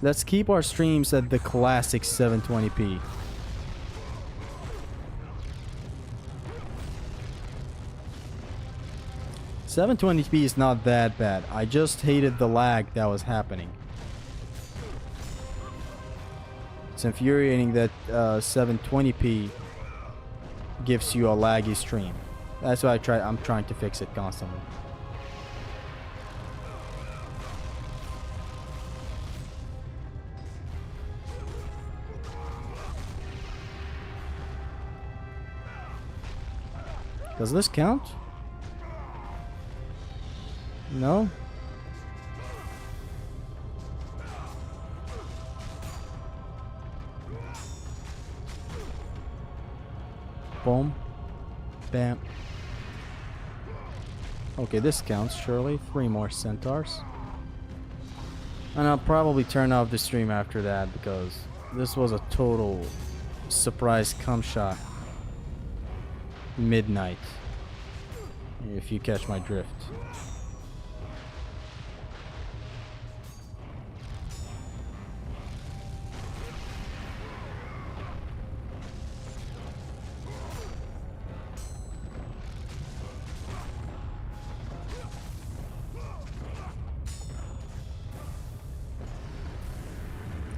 Let's keep our streams at the classic 720p. $720p is not that bad. I just hated the lag that was happening. It's infuriating that 720p gives you a laggy stream. That's why I'm trying to fix it constantly. Does this count? No? Boom. Bam. Okay, this counts, surely. 3 more centaurs. And I'll probably turn off the stream after that because this was a total surprise cum shot. Midnight. If you catch my drift.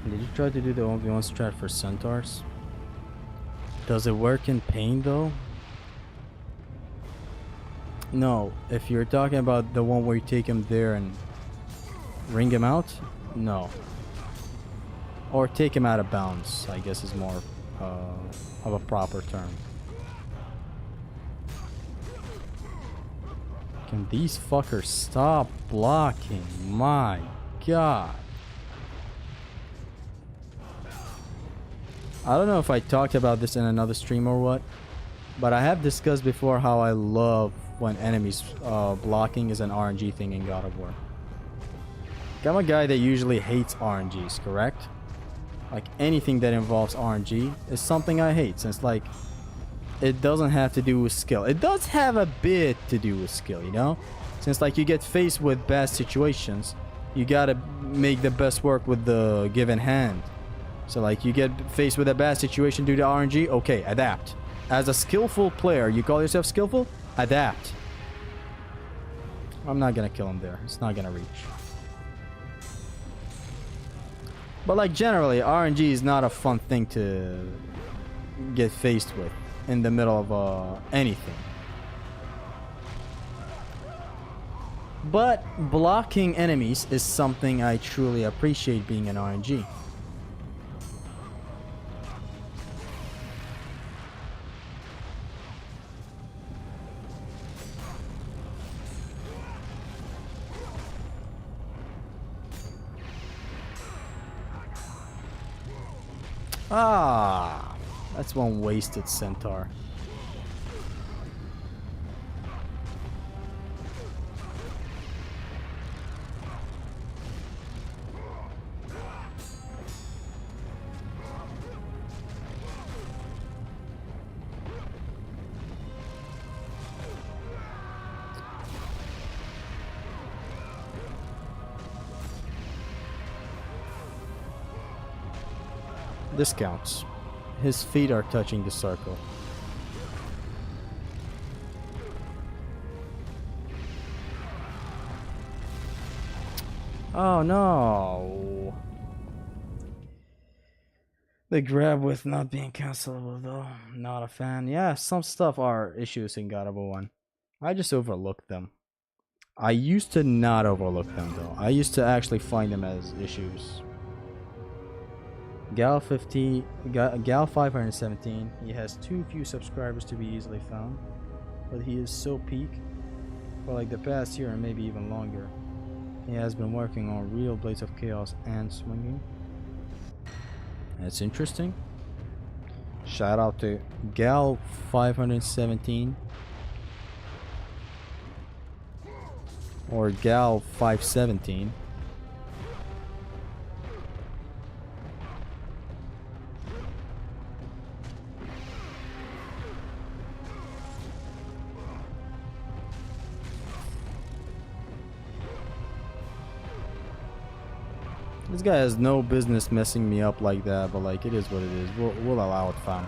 Did you try to do the 1v1 strat for centaurs? Does it work in pain though? No, if you're talking about the one where you take him there and ring him out, no. Or take him out of bounds, I guess is more of a proper term. Can these fuckers stop blocking? My god. I don't know if I talked about this in another stream or what, but I have discussed before how I love when enemies blocking is an RNG thing in God of War. I'm a guy that usually hates RNGs, correct? Like anything that involves RNG is something I hate, since like it doesn't have to do with skill. It does have a bit to do with skill, you know? Since like you get faced with bad situations, you gotta make the best work with the given hand. So like you get faced with a bad situation due to RNG, okay, adapt. As a skillful player, you call yourself skillful? Adapt. I'm not gonna kill him there. It's not gonna reach. But like generally, RNG is not a fun thing to get faced with in the middle of anything. But blocking enemies is something I truly appreciate being an RNG. Ah, that's one wasted centaur. This counts. His feet are touching the circle. Oh no. The grab with not being cancelable though. Not a fan. Yeah, some stuff are issues in God of War 1. I just overlooked them. I used to not overlook them though. I used to actually find them as issues. Gal 517. He has too few subscribers to be easily found, but he is so peak for like the past year and maybe even longer. He has been working on real Blades of Chaos and swinging. That's interesting. Shout out to Gal 517 or Gal 517. This guy has no business messing me up like that, but like it is what it is. We'll allow it, fam.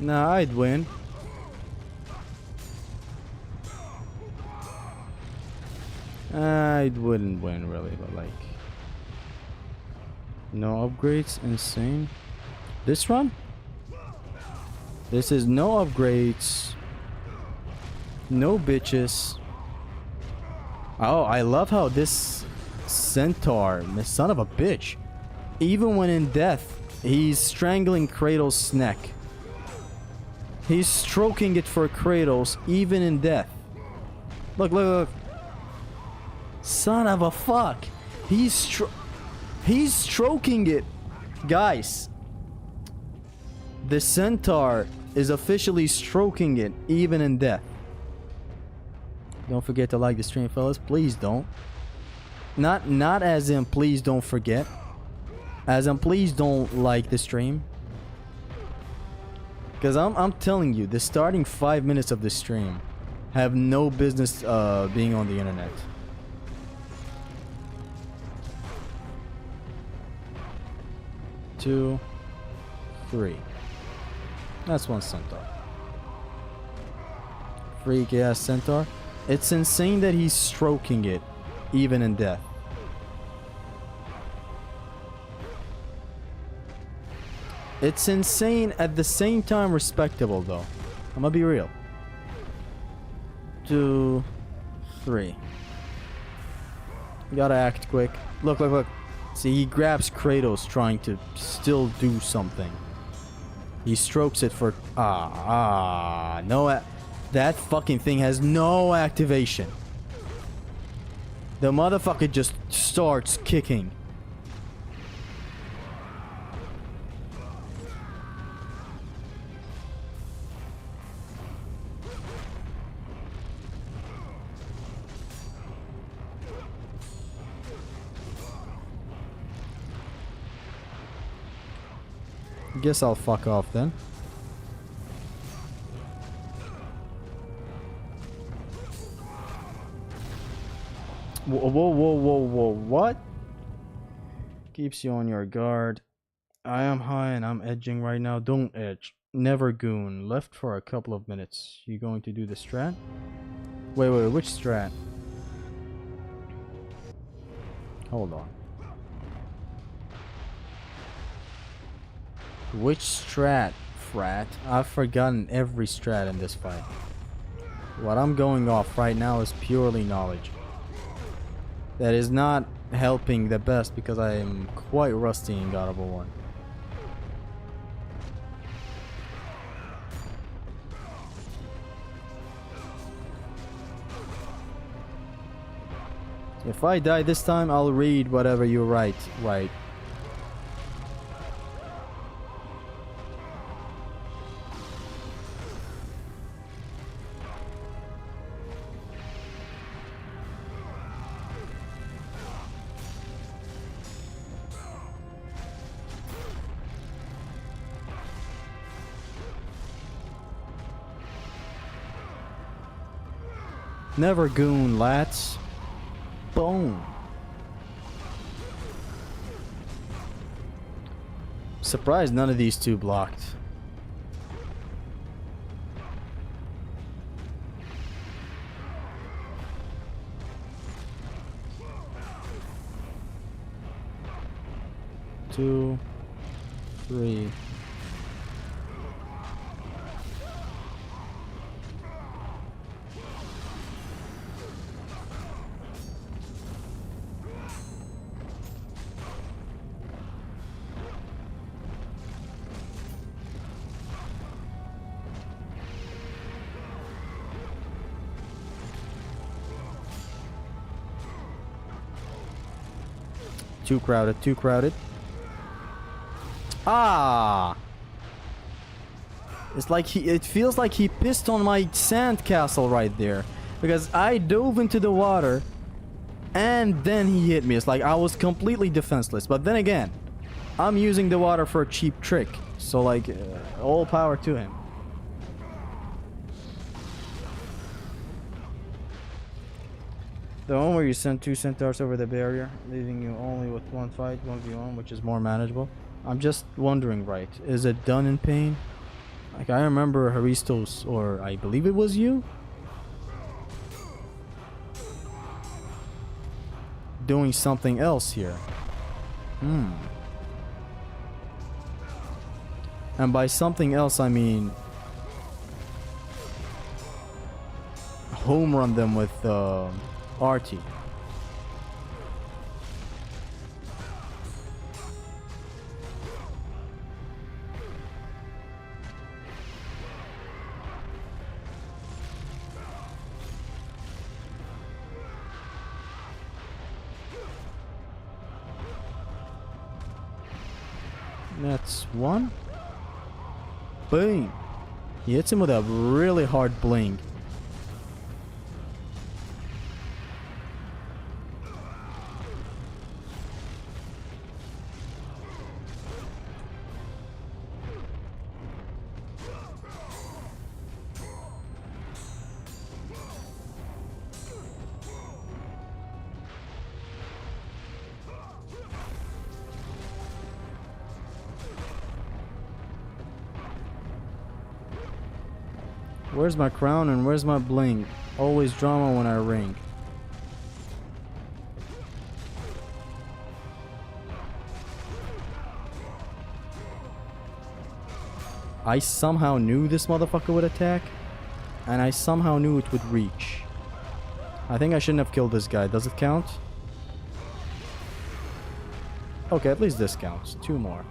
Nah, I'd win. I wouldn't win really, but like no upgrades, insane. This run? This is no upgrades. No bitches. Oh, I love how this centaur, the son of a bitch, even when in death, he's strangling Kratos' neck. He's stroking it for Kratos, even in death. Look, look, look. Son of a fuck. He's stroking it. Guys. The centaur is officially stroking it, even in death. Don't forget to like the stream, fellas. Please don't. Not as in please don't forget. As in please don't like the stream. Because I'm telling you, the starting 5 minutes of the stream have no business being on the internet. Two, three. That's one centaur. Freak ass centaur. It's insane that he's stroking it, even in death. It's insane at the same time respectable though. I'm gonna be real. 2, 3. You gotta act quick. Look, look, look. See, he grabs Kratos trying to still do something. He strokes it for... no... That fucking thing has no activation. The motherfucker just starts kicking. Guess I'll fuck off then. Whoa, whoa, whoa, whoa, whoa, what? Keeps you on your guard. I am high and I'm edging right now. Don't edge. Never goon. Left for a couple of minutes. You going to do the strat? Wait, which strat? Hold on. Which strat, frat? I've forgotten every strat in this fight. What I'm going off right now is purely knowledge. That is not helping the best because I am quite rusty in God of War 1. If I die this time, I'll read whatever you write. Right. Never goon, lads. Boom. Surprised none of these two blocked. Two, three. Too crowded, too crowded. Ah! It's like it feels like he pissed on my sand castle right there. Because I dove into the water and then he hit me. It's like I was completely defenseless. But then again, I'm using the water for a cheap trick. So like, all power to him. The one where you send 2 centaurs over the barrier, leaving you only with 1 fight, 1v1, which is more manageable. I'm just wondering, right, is it done in pain? Like, I remember Haristos, or I believe it was you, doing something else here. And by something else, I mean home run them with Artie. That's one. Boom. He hits him with a really hard bling. Where's my crown and where's my bling? Always drama when I ring. I somehow knew this motherfucker would attack, and I somehow knew it would reach. I think I shouldn't have killed this guy. Does it count? Okay, at least this counts. 2 more.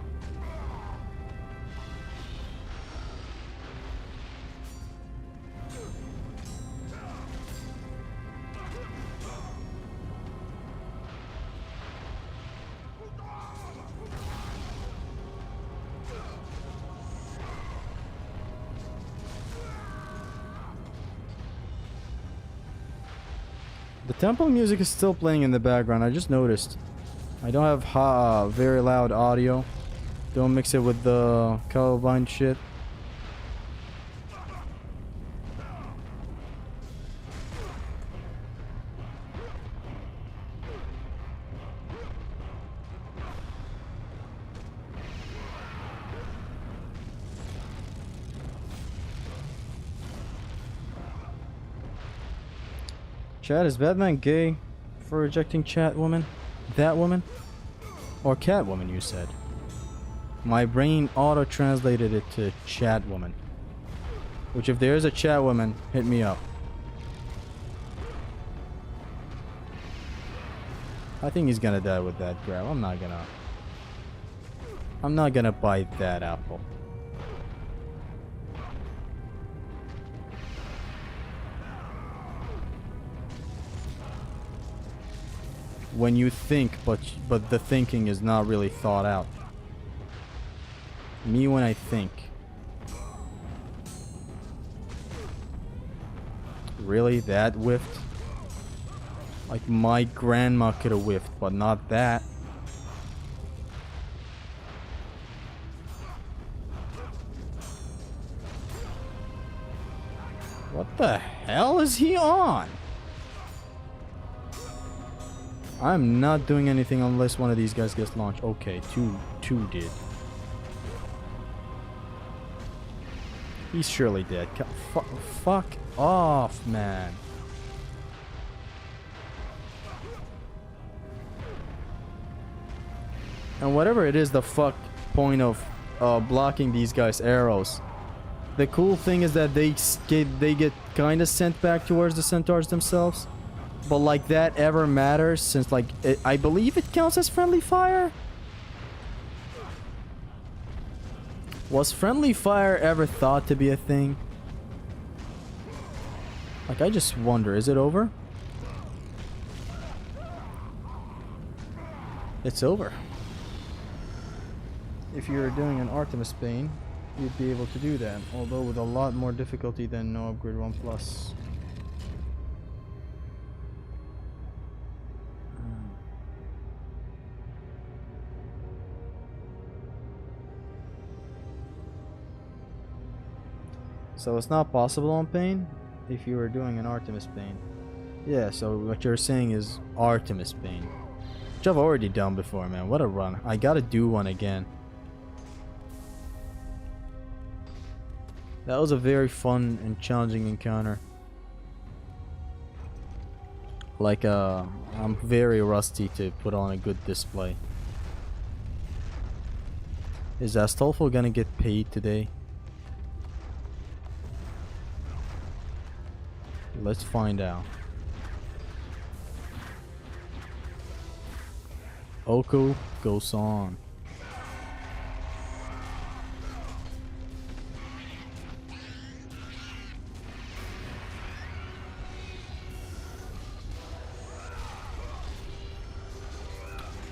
The temple music is still playing in the background. I just noticed. I don't have very loud audio. Don't mix it with the Columbine shit. Chat, is Batman gay for rejecting Catwoman? That woman? Or Catwoman, you said? My brain auto-translated it to Catwoman. Which, if there is a Catwoman, hit me up. I think he's gonna die with that grab. I'm not gonna bite that apple. When you think, but the thinking is not really thought out. Me when I think. Really? That whiffed? Like my grandma could have whiffed, but not that. What the hell is he on? I'm not doing anything unless one of these guys gets launched. Okay, two did. He's surely dead. Fuck off, man. And whatever it is, the fuck point of blocking these guys' arrows. The cool thing is that they get kind of sent back towards the centaurs themselves. But like that ever matters, since like I believe it counts as friendly fire? Was friendly fire ever thought to be a thing? Like, I just wonder, is it over? It's over. If you were doing an Artemis Bane, you'd be able to do that, although with a lot more difficulty than No Upgrade 1 Plus. So it's not possible on Pain if you were doing an Artemis Bane. Yeah, so what you're saying is Artemis Bane. Which I've already done before, man. What a run. I gotta do one again. That was a very fun and challenging encounter. Like, I'm very rusty to put on a good display. Is Astolfo gonna get paid today? Let's find out. Oko goes on.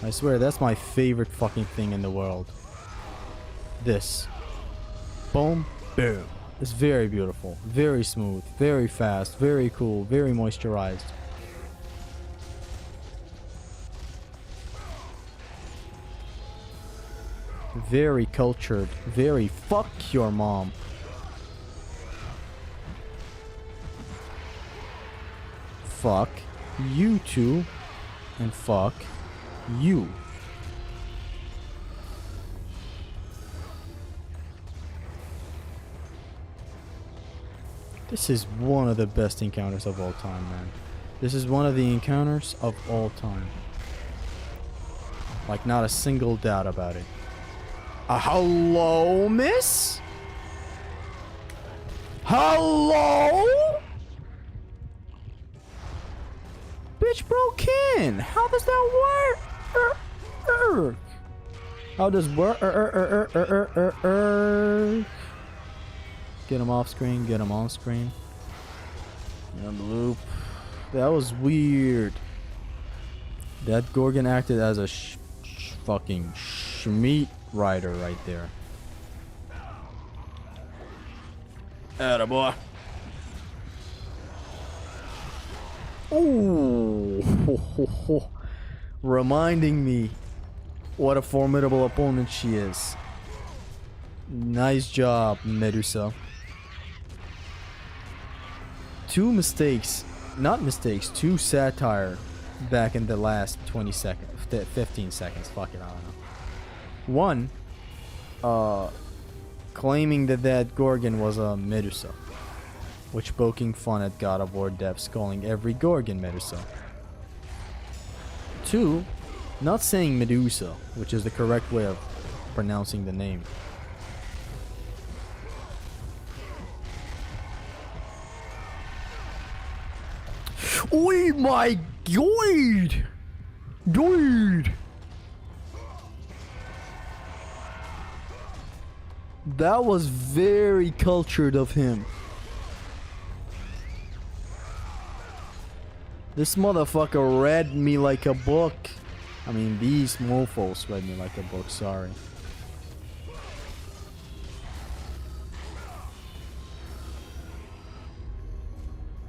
I swear, that's my favorite fucking thing in the world. This. Boom, boom. It's very beautiful, very smooth, very fast, very cool, very moisturized. Very cultured, very fuck your mom. Fuck you too, and fuck you. This is one of the best encounters of all time, man. This is one of the encounters of all time. Like, not a single doubt about it. Hello, miss? Hello? Bitch broke in. How does that work? How does work? Get him off screen, get him on screen. In the loop. That was weird. That Gorgon acted as a fucking Schmeat rider right there. Attaboy. Ooh. Reminding me what a formidable opponent she is. Nice job, Medusa. Two mistakes, not mistakes, two satire back in the last 20 seconds, 15 seconds, fuck it, I don't know. One, claiming that Gorgon was a Medusa, which poking fun at God of War devs calling every Gorgon Medusa. Two, not saying Medusa, which is the correct way of pronouncing the name. Oh my god! Dude! That was very cultured of him. This motherfucker read me like a book. I mean, these mofos read me like a book, sorry.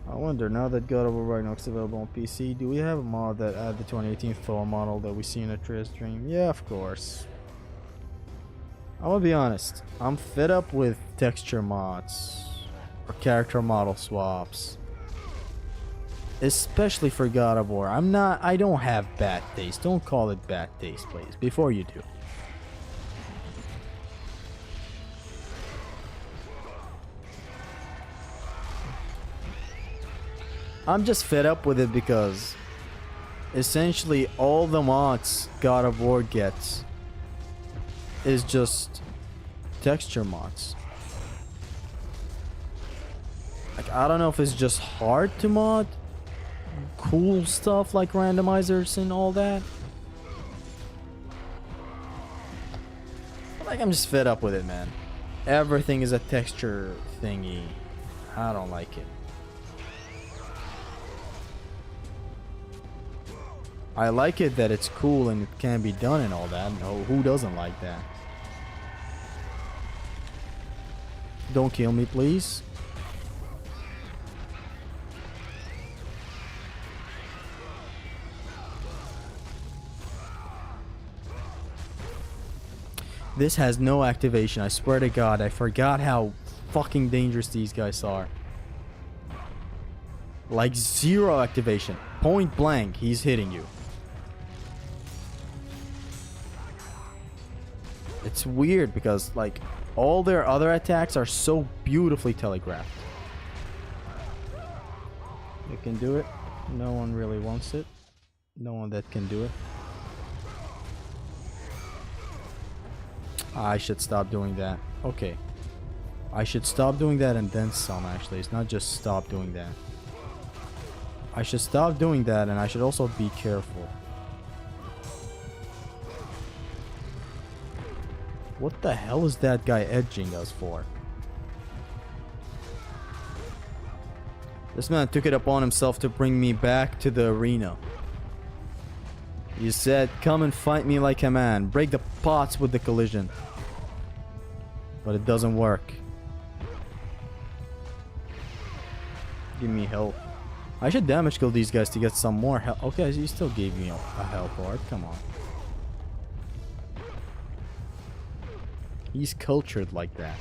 I wonder, now that God of War Ragnarok is available on PC, do we have a mod that add the 2018 Thor model that we see in a Triss stream? Yeah, of course. I'm gonna be honest, I'm fed up with texture mods or character model swaps. Especially for God of War. I don't have bad taste. Don't call it bad taste, please, before you do. I'm just fed up with it because essentially all the mods God of War gets is just texture mods. Like, I don't know if it's just hard to mod cool stuff like randomizers and all that. Like, I'm just fed up with it, man. Everything is a texture thingy. I don't like it. I like it that it's cool and it can be done and all that. No, who doesn't like that? Don't kill me, please. This has no activation. I swear to God, I forgot how fucking dangerous these guys are. Like, zero activation. Point blank, he's hitting you. It's weird because, like, all their other attacks are so beautifully telegraphed. You can do it. No one really wants it. No one that can do it. I should stop doing that. Okay. I should stop doing that and then some, actually. It's not just stop doing that. I should stop doing that, and I should also be careful. What the hell is that guy edging us for? This man took it upon himself to bring me back to the arena. He said, come and fight me like a man. Break the pots with the collision. But it doesn't work. Give me help. I should damage kill these guys to get some more help. Okay, he still gave me a help art. Come on. He's cultured like that.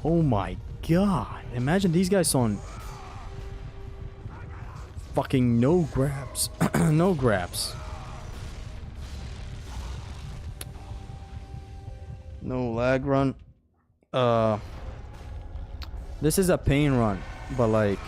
Oh my god. Imagine these guys on fucking no grabs. No grabs. No lag run. This is a pain run, but like